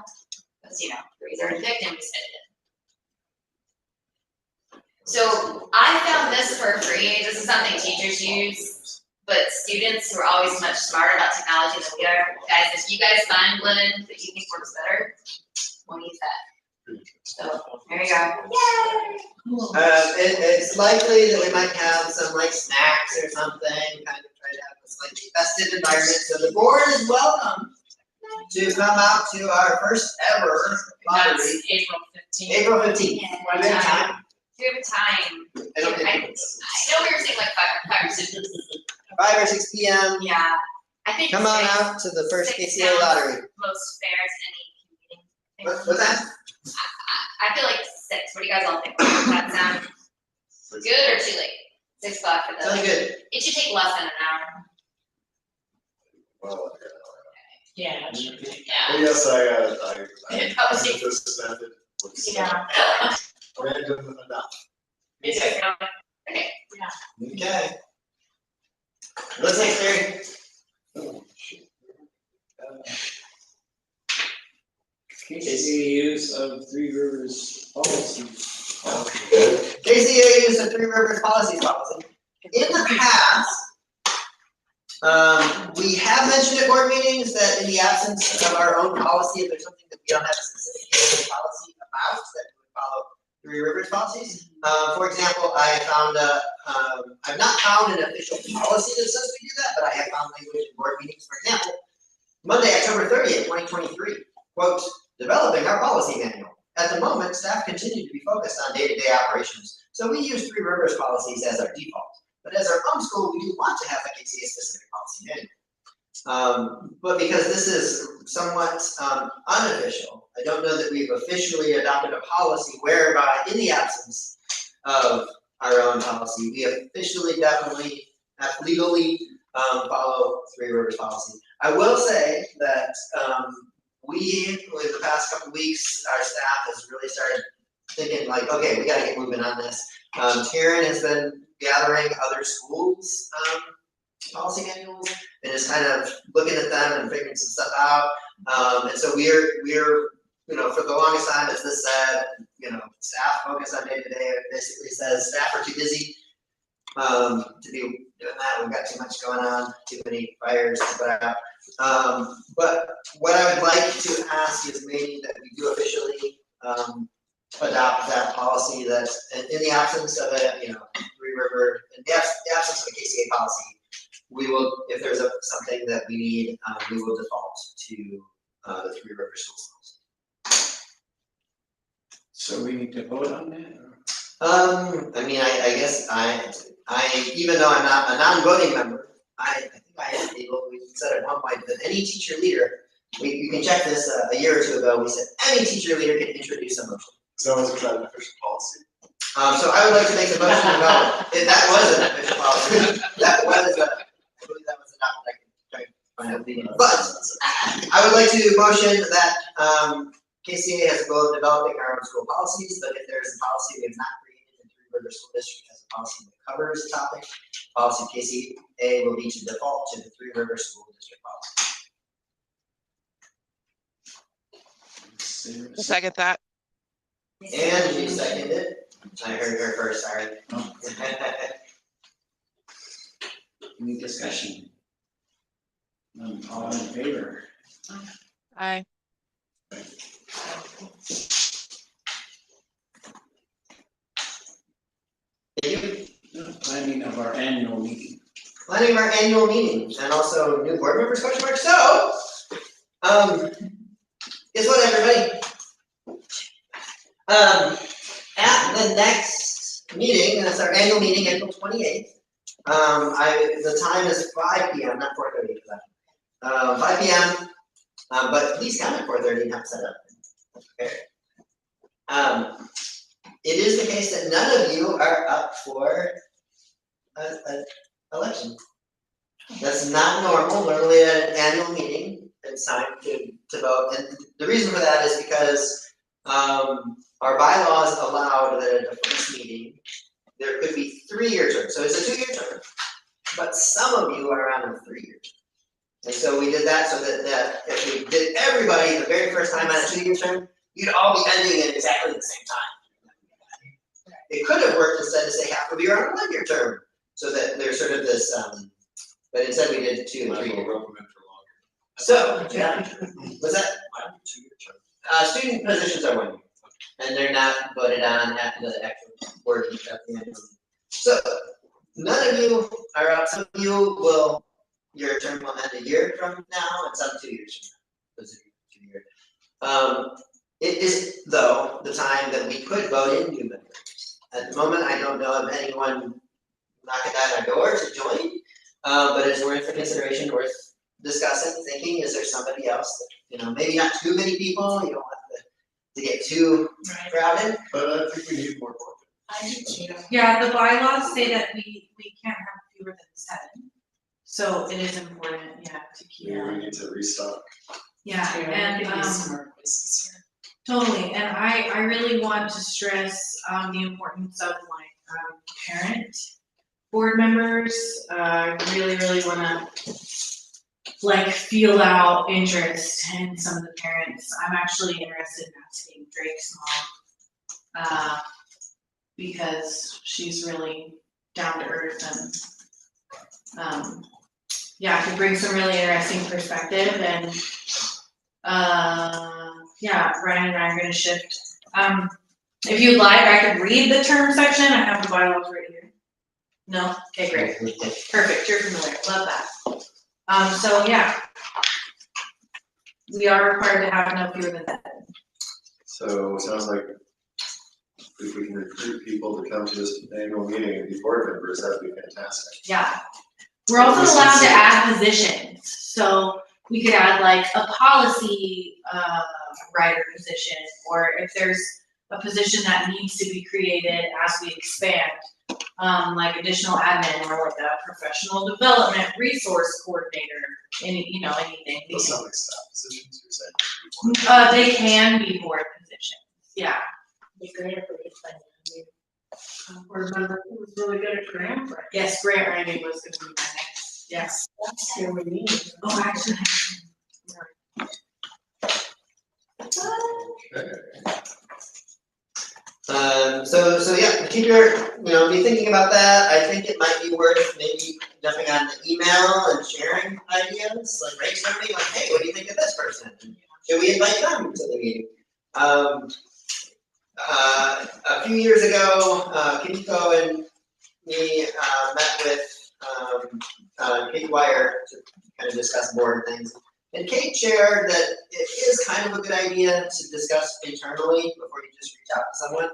Because 3's already picked and we spin it. So I found this for free. This is something teachers use, but students who are always much smarter about technology than we are, guys, if you guys find one that you think works better, we'll use that. So there you go. Yay! It's likely that we might have some like snacks or something, kind of try to have this like festive environment. So the board is welcome to come out to our first ever lottery. That's April 15th. April 15th. Yeah. What time? Do you have a time? I don't I think know we were saying like 5 or 6. 5 or 6 p.m. Yeah, I think. Come on 6 out to the first 6 KCA sounds lottery. Most fair to any commuting. What's that? I feel like 6. What do you guys all think? Does that sound good or too late? 6 o'clock for Sounds the. good. It should take less than an hour. Well, Yeah, it should be. but yes, I Oh, think this method was Yeah. random enough. It's okay. Okay. Okay. What's next, Terry? KCA use of Three Rivers policies. KCA use of Three Rivers policy. In the past, we have mentioned at board meetings that in the absence of our own policy, if there's something that we don't have a specific KCA policy about, that we would follow Three Rivers policies. For example, I've not found an official policy that says we do that, but I have found language in board meetings. For example, Monday, October 30th, 2023, quote, developing our policy manual. At the moment, staff continue to be focused on day-to-day operations, so we use Three Rivers policies as our default. But as our own school, we do want to have a KCA specific policy manual. But because this is somewhat unofficial, I don't know that we've officially adopted a policy whereby, in the absence of our own policy, we officially definitely have legally follow Three Rivers policy. I will say that in the past couple of weeks, our staff has really started thinking like, okay, we gotta get moving on this. Taryn has been gathering other schools' policy manuals and is kind of looking at them and figuring some stuff out. And so we're for the longest time, as this said, staff focus on day to day. It basically says staff are too busy to be doing that. We've got too much going on, too many fires to put out. But what I would like to ask is maybe that we do officially adopt that policy that in the absence of a, Three River, in the absence of a KCA policy, we will, if there's something that we need, we will default to the Three River Schools policy. So we need to vote on that? I mean, I guess I even though I'm not a non-voting member, I think guidance table, we said at one point that any teacher leader, you can check this a year or two ago, we said any teacher leader can introduce a motion. So is that an official policy? So I would like to make a motion about, that was an official policy, that was, I believe that was adopted, I can try to find out the name. But I would like to motion that, KCA has a goal of developing our own school policies, but if there's a policy we have not created, and Three River School District has a policy that covers the topic, policy of KCA will be to default to the Three River School District policy. I'll second that. And you seconded it. I heard her first, sorry. Oh. Any discussion? All in favor? Aye. Planning of our annual meeting. Planning of our annual meeting and also new board members, question mark. So, guess what, everybody? At the next meeting, and that's our annual meeting, April 28th. The time is 5 p.m., not 4:30 for that. 5 p.m. But please come at 4:30 and have set up. Okay. It is the case that none of you are up for an election. That's not normal. Normally at an annual meeting, it's time to vote. And the reason for that is because our bylaws allowed that at the first meeting, there could be 3-year terms. So it's a 2-year term. But some of you are on a 3-year term. And so we did that so that if we did everybody the very first time on a 2-year term, you'd all be ending at exactly the same time. It could have worked instead to say half of you are on a 1-year term, so that there's sort of this, but instead we did 2 and Might as 3 well year. rope them in for longer. So, yeah, was that, Might be 2-year term. student positions are 1 year, and they're not voted on at the actual board at the end. So, none of you are up, some of you will, your term will end a year from now, and some 2 years from now. Those are 2 years. It is, though, the time that we could vote in new members. At the moment, I don't know of anyone knocking at our door to join, but it's worth the consideration, worth discussing, thinking, is there somebody else that, maybe not too many people, you don't want to get too crowded. But I think we need more board. I do too. Yeah, the bylaws say that we can't have fewer than 7. So it is important, to keep. Maybe we need to restock. Yeah, and, Maybe some more voices here. totally, and I really want to stress, the importance of parent board members. Really wanna feel out interest in some of the parents. I'm actually interested in asking Drake's mom, because she's really down to earth and, could bring some really interesting perspective and, Ryan and I are gonna shift. If you'd like, I could read the term section. I have the bylaws right here. No? Okay, great. Perfect, you're familiar, love that. We are required to have no fewer than 7. So it sounds like if we can recruit people to come to this annual meeting and be board members, that'd be fantastic. Yeah. We're also allowed to add positions, so we could add a policy writer position, or if there's a position that needs to be created as we expand, additional admin or a professional development resource coordinator, anything. Those sound like staff positions, you're saying? They can be board positions, yeah. Be great if we could find board member who was really good at grant writing. Yes, grant writing was gonna be my next, yes. That's who we need. Oh, actually. Keep your, be thinking about that. I think it might be worth maybe jumping on the email and sharing ideas, brainstorming, hey, what do you think of this person? Should we invite them to the meeting? A few years ago, Kimiko and me met with Kate Wire to kind of discuss board things. And Kate shared that it is kind of a good idea to discuss internally before you just reach out to someone.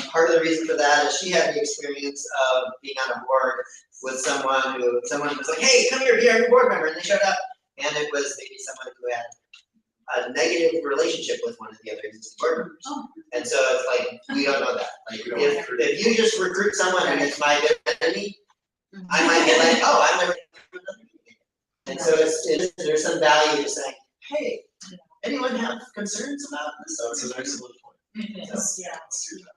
Part of the reason for that is she had the experience of being on a board with someone was like, hey, come here, be our new board member, and they showed up, and it was maybe someone who had a negative relationship with one of the other existing board members. And so it's like, we don't know that. Like, if you just recruit someone and it's my enemy, I might be like, oh, I'm never gonna recruit another meeting. And so there's some value to saying, hey, anyone have concerns about this? That's an excellent point. Yes, yeah. Let's do that.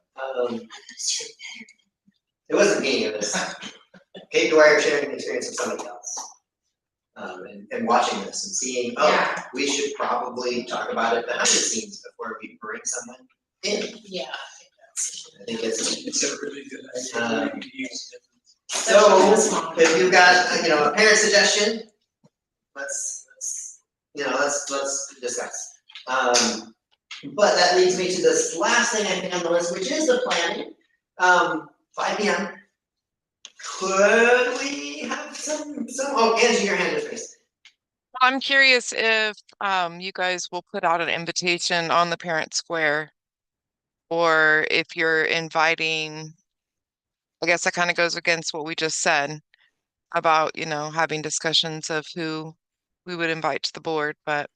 It wasn't me, it was Kate Dwyer sharing the experience of somebody else. And watching this and seeing, Yeah. we should probably talk about it behind the scenes before we bring someone in. Yeah, I think it's, It's a really good idea. We could use so, Especially this if you've got, a parent suggestion, let's discuss. But that leads me to this last thing I think on the list, which is the planning. 5 p.m. Could we have some, Angie, your hand is raised. I'm curious if you guys will put out an invitation on the parent square, or if you're inviting, I guess that kind of goes against what we just said about, having discussions of who we would invite to the board, but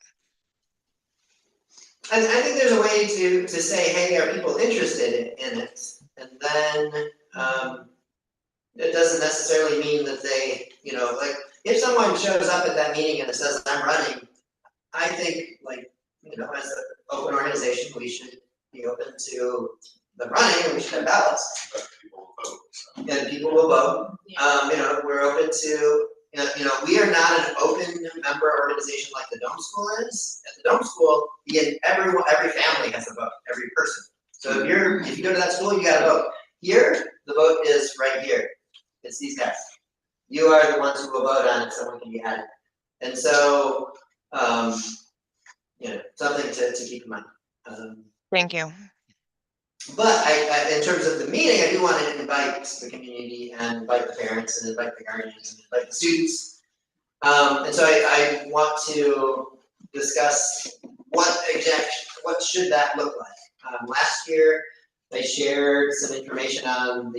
I think there's a way to say, hey, are people interested in it? And then, it doesn't necessarily mean that they, like, if someone shows up at that meeting and it says, I'm running, I think, as an open organization, we should be open to the running, and we should have ballots, But people will vote, so. and people will vote. We're open to, we are not an open member organization like the Dome School is. At the Dome School, every family has a vote, every person. So if you go to that school, you gotta vote. Here, the vote is right here. It's these guys. You are the ones who will vote on it, someone can be added. And so, something to keep in mind. thank you. But in terms of the meeting, I do want to invite the community and invite the parents and invite the guardians and invite the students. And so I want to discuss what should that look like. Last year, I shared some information on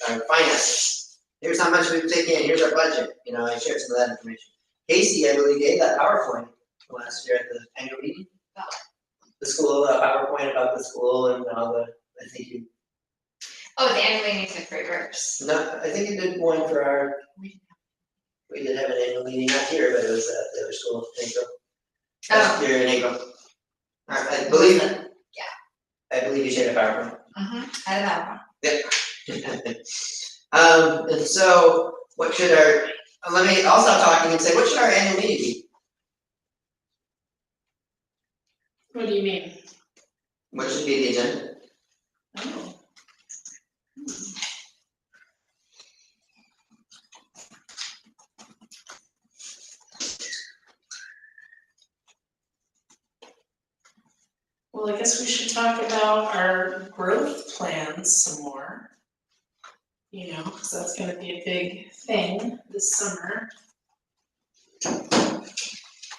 our finances. Here's how much we've taken in, here's our budget. I shared some of that information. Casey, I believe, gave that PowerPoint last year at the annual meeting. The school, PowerPoint about the school and all I think you. Oh, the annual meeting took for yours. No, I think you did one for our. We did have an annual meeting, not here, but it was at the other school in April. Last year in April. I believe. Yeah. I believe you shared a PowerPoint. I had that one. Yeah. And so what should I'll stop talking and say, what should our annual meeting be? What do you mean? What should be the agenda? Oh. Well, I guess we should talk about our growth plans some more. Because that's gonna be a big thing this summer.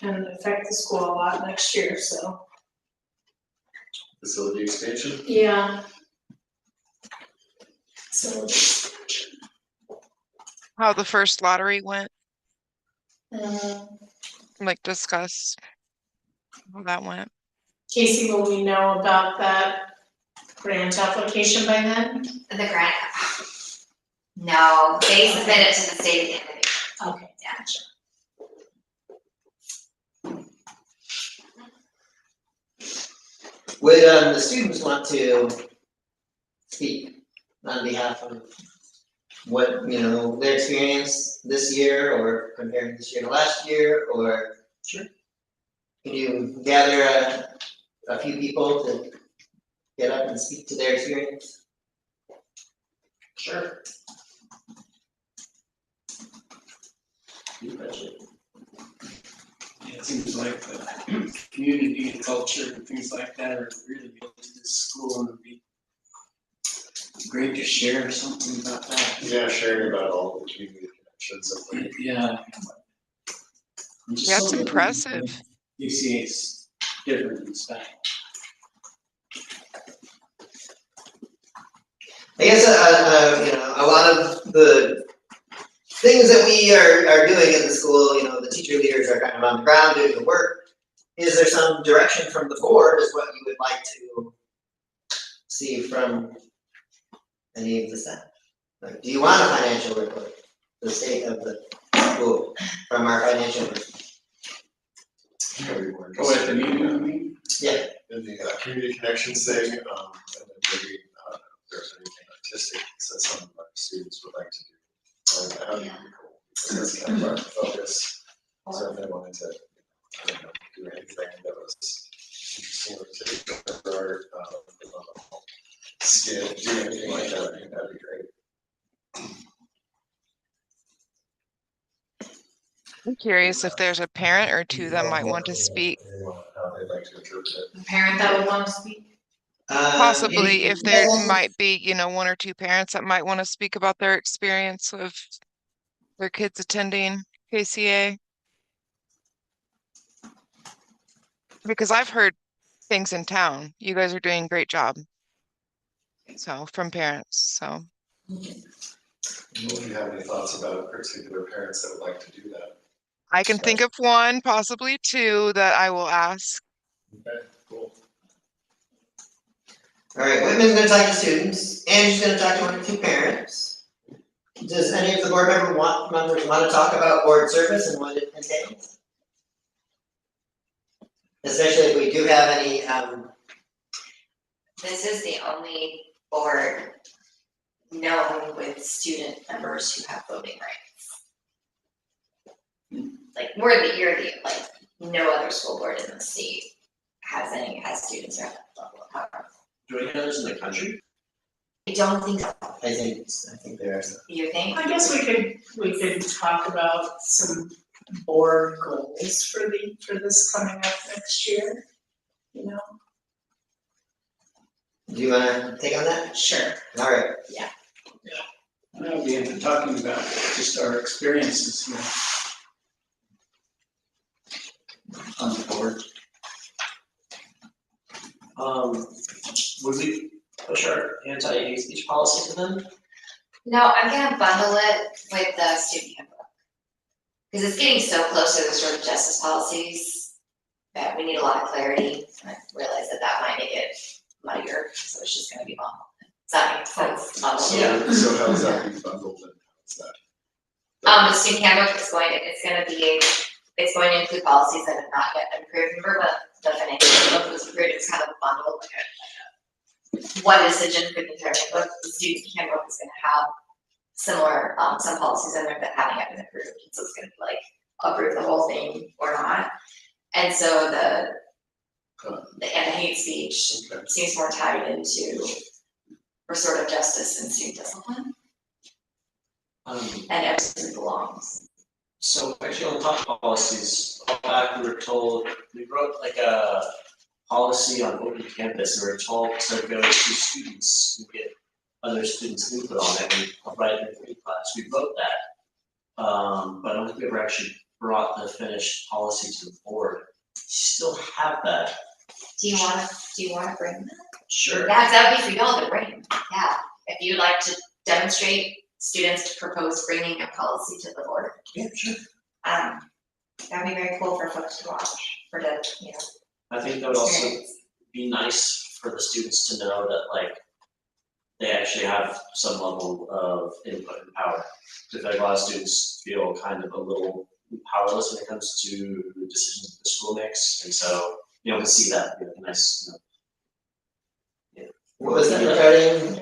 And affect the school a lot next year, so. Facility expansion? Yeah. So. How the first lottery went, uh, discuss how that went. Casey, will we know about that grant application by then? The grant. No, they submit it to the state at the end of the year. Okay, gotcha. Would the students want to speak on behalf of what, their experience this year or comparing this year to last year, or? Sure. Can you gather a few people to get up and speak to their experience? Sure. You mentioned. Yeah, it seems like the community and culture and things like that are really good to this school, and it'd be great to share something about that. Yeah, sharing about all the community connections of Yeah. And just That's some of the things impressive. that KCA's different and special. I guess, a lot of the things that we are doing in the school, the teacher leaders are kind of on the ground doing the work. Is there some direction from the board is what you would like to see from any of the staff? Like, do you want a financial report, the state of the school from our financial report? Maybe we're Oh, at the interested meeting, in, I mean? Yeah, in the community connections thing, and then maybe, if there's anything artistic that some of our students would like to do. That would be cool, because that's kind of our focus. So if they wanted to, I don't know, do anything that was interesting or artistic or, skit, do anything like that, I think that'd be great. I'm curious if there's a parent or two that might want to speak. How they'd like to interpret it. A parent that would want to speak. Possibly if there yeah. might be, one or two parents that might want to speak about their experience of their kids attending KCA. Because I've heard things in town. You guys are doing a great job. So from parents, so. If you have any thoughts about particular parents that would like to do that. I can think of one, possibly two, that I will ask. Okay, cool. All right, Whitman's gonna talk to students, Angie's gonna talk to one or two parents. Does any of the board members want to talk about board service and what it entails? Especially if we do have any, This is the only board known with student members who have voting rights. Like, no other school board in the state has students who have that level of power. Do any others in the country? I don't think so. I think there are some. You think? I guess we could talk about some board goals for this coming up next year, Do you wanna take on that? Sure. All right. I'll be into talking about just our experiences here on the board. Would we push our anti-hate speech policy to them? No, I'm gonna bundle it with the student handbook. Because it's getting so close to the sort of justice policies that we need a lot of clarity. And I realize that might make it muddier, so it's just gonna be bundled. Does that make sense? Bundled. So how does that be bundled and how's that? The student handbook is it's going to include policies that have not yet been approved. Remember when the financial handbook was approved, it's kind of a bundle, like a one decision for the entire handbook. The student handbook is gonna have similar, some policies in there that haven't yet been approved, so it's gonna be like, approve the whole thing or not. And so the anti-hate speech Okay. seems more tied into restorative justice and student discipline, and everything belongs. So actually on top of policies, a while back we wrote like a policy on open campus, and we were told to go to students and get other students' input on it and write it in class. We wrote that. But I don't think we ever actually brought the finished policy to the board. You still have that. Do you wanna bring that? Sure. Yeah, that would be for y'all to bring, yeah, if you'd like to demonstrate students to propose bringing a policy to the board. Yeah, sure. That'd be very cool for folks to watch, I think that would also experience. be nice for the students to know that like they actually have some level of input and power. Because like a lot of students feel kind of a little powerless when it comes to decisions that the school makes, and so to see that would be nice. What was that regarding,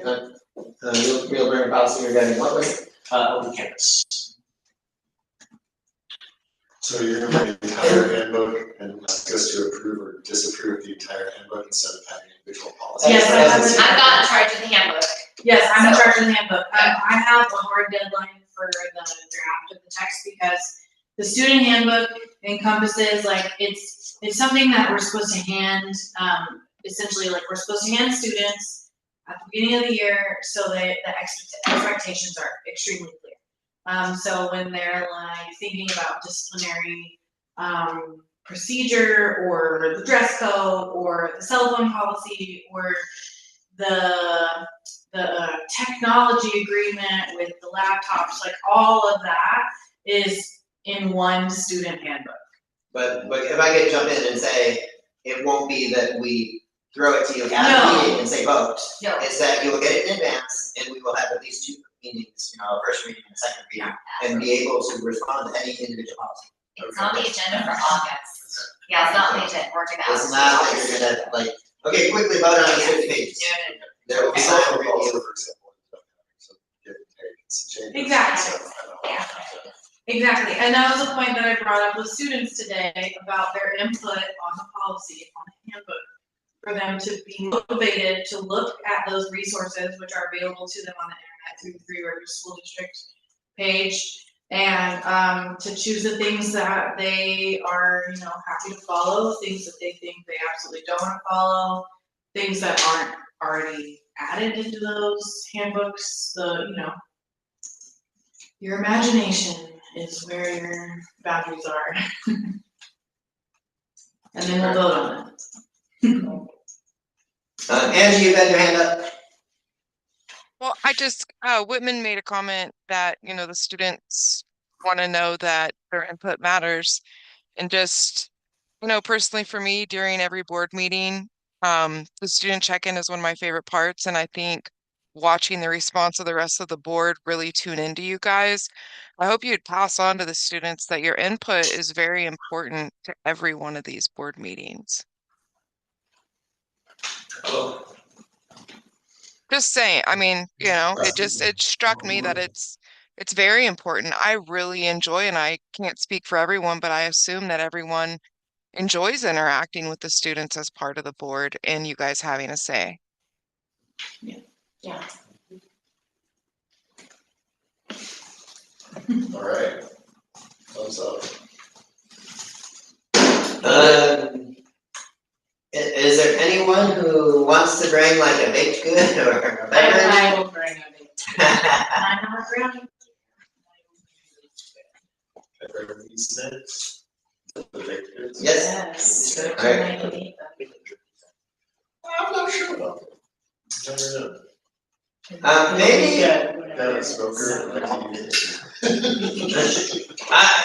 real learning policy regarding what was it? Open campus. So you're gonna bring the entire handbook and ask us to approve or disapprove the entire handbook instead of having individual policies? Yes, I have it. I'm not in charge of the handbook. Yes, I'm in charge of the handbook. I have a hard deadline for the draft of the text because the student handbook encompasses, like, it's something that we're supposed to hand, essentially, like, we're supposed to hand students at the beginning of the year so that the expectations are extremely clear. So when they're like thinking about disciplinary procedure or the dress code or the cell phone policy or the technology agreement with the laptops, like all of that is in one student handbook. But if I could jump in and say, it won't be that we throw it to you at No. the meeting and say vote. No. It's that you will get it in advance and we will have at least 2 meetings, a first reading and a second reading, and be able to respond to any individual policy. It's on the agenda for August. Yeah, it's not on the agenda, we're gonna It's ask. not that you're gonna like, okay, quickly vote on this 50 pages. There will be Cell time phone for calls, review. for example, so get paid some changes. Exactly. So, I don't know. Exactly, and that was a point that I brought up with students today about their input on the policy, on the handbook. For them to be motivated to look at those resources which are available to them on the internet through the Three Rivers School District page. And to choose the things that they are, happy to follow, things that they think they absolutely don't wanna follow, things that aren't already added into those handbooks, your imagination is where your boundaries are. And then we'll vote on it. Angie, you've had your hand up. Well, Whitman made a comment that, the students want to know that their input matters. And just, personally for me, during every board meeting, the student check-in is one of my favorite parts. And I think watching the response of the rest of the board really tune into you guys. I hope you'd pass on to the students that your input is very important to every one of these board meetings. Oh, Just saying, I mean, it struck me that it's very important. I really enjoy, and I can't speak for everyone, but I assume that everyone enjoys interacting with the students as part of the board and you guys having a say. Yeah. all right. Thumbs up. Is there anyone who wants to bring like a baked good or a beverage? I will bring a big. I'm not around. Everyone needs snacks? The baked goods? Yes. Yes. Alright. I can eat them. I'm not sure about that. Never know. Maybe- Good, whatever Not it a is. smoker, like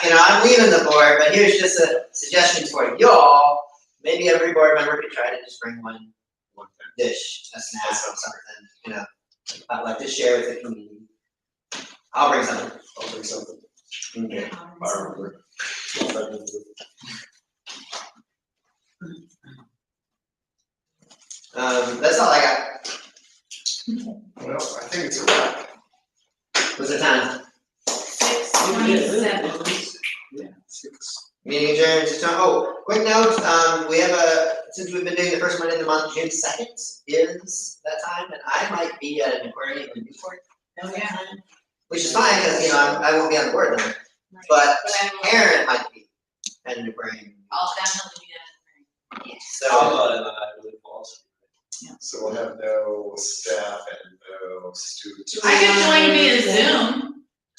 I'm leaving the board, but here's just a suggestion for y'all. Maybe every board member could try to just bring one dish, a snack or something, I'd like to share with the community. I'll bring something. I'll bring something. Okay. I remember. That's all I got. Well, I think it's a wrap. What's the time? 6:27. Yeah, 6. Meeting adjourned. Quick note, since we've been doing the first Monday of the month, June 2nd is that time, and I might be at an aquarium in Newport at that time, which is fine, because, I won't be on the board then, but Karen might be at an aquarium. I'll definitely be there. So, So we'll have no staff and no students. I could join via Zoom.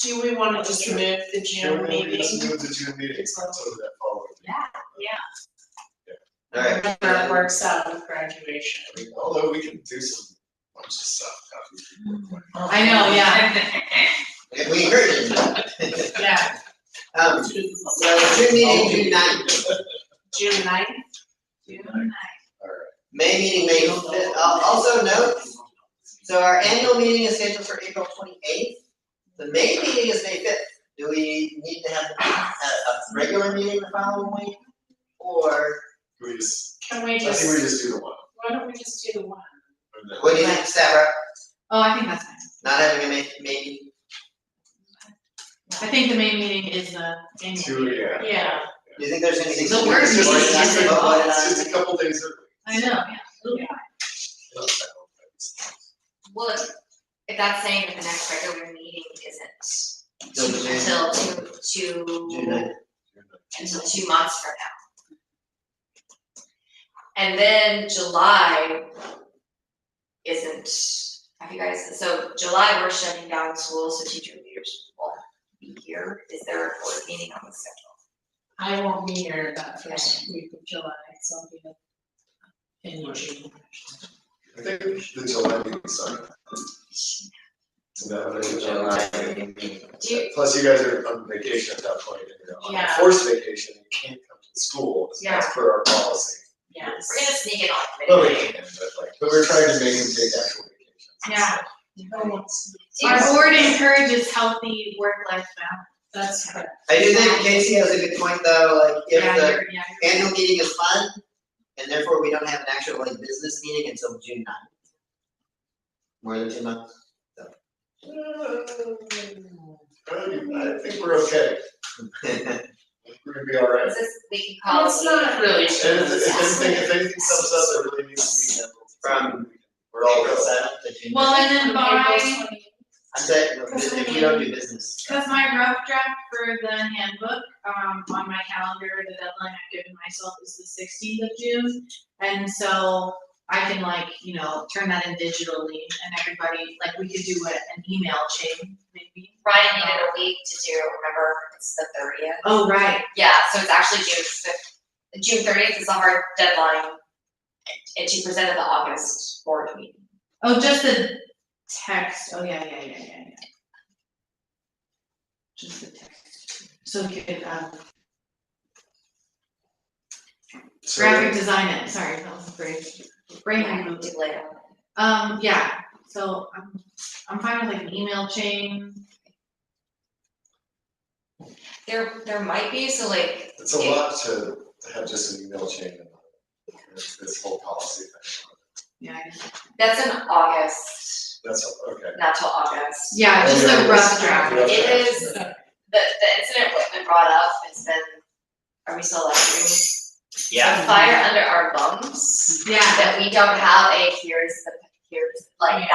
Do we wanna just move the June meeting? Just move the June meeting until that following. alright. That works out with graduation. I mean, although we can do some bunch of stuff. I know, yeah. If we encourage it. Yeah. So June meeting, June 9th. June 9th? May meeting, May 5th. Also note, so our annual meeting is scheduled for April 28th. The May meeting is May 5th. Do we need to have a regular meeting the following week? Or We just, Can we I think we just, just do the one. why don't we just do the one? And then- what do you think, Sarah? Oh, I think that's fine. Not having a May meeting? I think the main meeting is the annual. Two, yeah. Yeah. Do you think there's anything? The work serious meeting or is anything in about what it It's is? just a couple days early. I know, yeah. It'll be fine. Well, if that's saying that the next regular meeting isn't Till June. until June 9th. until 2 months from now. And then July isn't, have you guys, so July, we're shutting down schools, so teacher leaders won't be here. Is there a board meeting on the schedule? I won't be here that first week of July, so I'll be in June. I think the July meeting started. Is that what it is? July. Do you, Plus, you guys are on vacation at that point, and you're on Yeah. forced vacation, you can't come to the school, that's per our policy. Yes. we're gonna sneak it on Well, we committee. can, but we're trying to make them take actual vacations. Yeah. Do you- Our board encourages healthy work-life balance. That's correct. I do think Casey has a good point though, like if Yeah, the you're annual meeting is fun, and therefore we don't have an actual like business meeting until June 9th. More than 2 months. I think we're okay, we're gonna be all right. Is this, we can call. It's not really. And if anything comes up that really needs to be handled, From we're all April good. 7th to June. Well, and then April by, 28th. I said, if we don't do business. because my rough draft for the handbook, on my calendar, the deadline I've given myself is the 16th of June. And so I can like, turn that in digitally and everybody, like we could do an email chain maybe. Ryan needed a week to do, remember, it's the 30th. Oh, right. Yeah, so it's actually June 5th. June 30th is the hard deadline. And she presented the August board meeting. Oh, just the text. Oh, yeah. Just the text. So you could, So- graphic design it. Sorry, that was great. Brain reboot. Do later. Yeah, so I'm fine with like an email chain. There might be, so like. It's a lot to have just an email chain and this whole policy thing. Yeah. That's in August, That's, okay. not till August. Yeah, just Yeah. a rough draft. Rough It draft. is, the incident Whitman brought up has been, are we still like doing? Yeah. Fire under our bums, Yeah, that we don't have here's, like,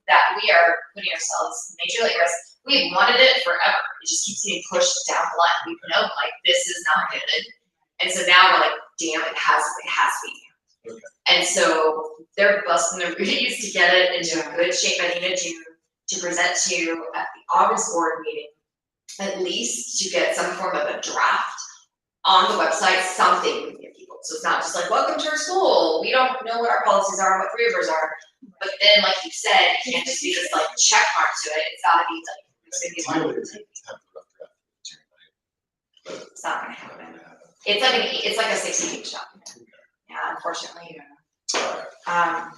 that we are putting ourselves majorly at risk. We've wanted it forever, it just keeps getting pushed down the line, we've known like, this is not good. And so now we're like, damn, it has to be. Okay. And so they're busting their booties to get it into a good shape by the end of June, to present to you at the August board meeting, at least to get some form of a draft on the website, something we can give people. So it's not just like, welcome to our school, we don't know what our policies are, what three rivers are. But then, like you said, it can't just be this like check mark to it, it's gotta be like, it's gonna Ideally, be we like, have the rough draft June 9th, but it's not gonna it's not happen. gonna happen. It's like a 60-page document. Yeah, unfortunately. Alright.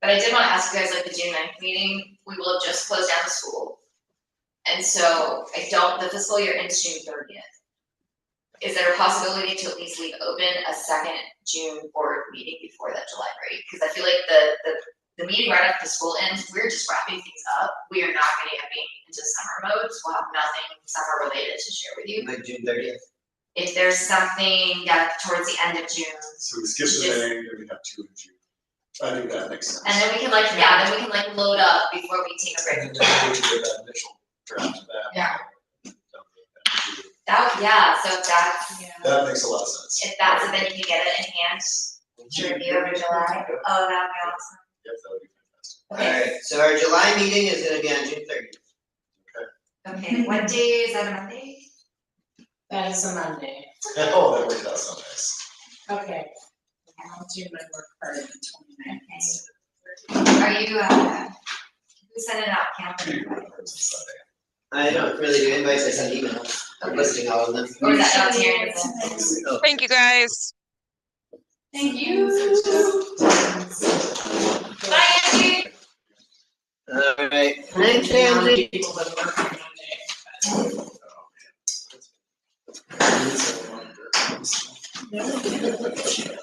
But I did wanna ask you guys, like the June 9th meeting, we will have just closed down the school. And so the fiscal year ends June 30th. Is there a possibility to at least leave open a second June board meeting before that July break? Cause I feel like the meeting right after school ends, we're just wrapping things up. We are not gonna get into summer mode, so we'll have nothing summer related to share with you. Like June 30th. If there's something towards the end of June, So we skip the May, and we have 2 in June. I think that makes sense. and then we can load up before we take a break. And then we can get that initial draft of that. Yeah. So if that's, That makes a lot of sense. if that's, then you can get it in hand to review over July. Oh, that'd be awesome. Yep, that would be fantastic. Alright, so our July meeting is gonna be on June 30th. Okay, what day is that, a Monday? That is a Monday. And, oh, that worked out so nice. Okay. I'll do my work part of the 29th. Are you, who's sending out calendar? Sunday. I don't really do invites, I send emails, I'm listing all of them. Or is that not here? Oh. Thank you, guys. thank you. Bye, Angie. Alright, thanks, Ramsey. People that work on Monday. Oh, man.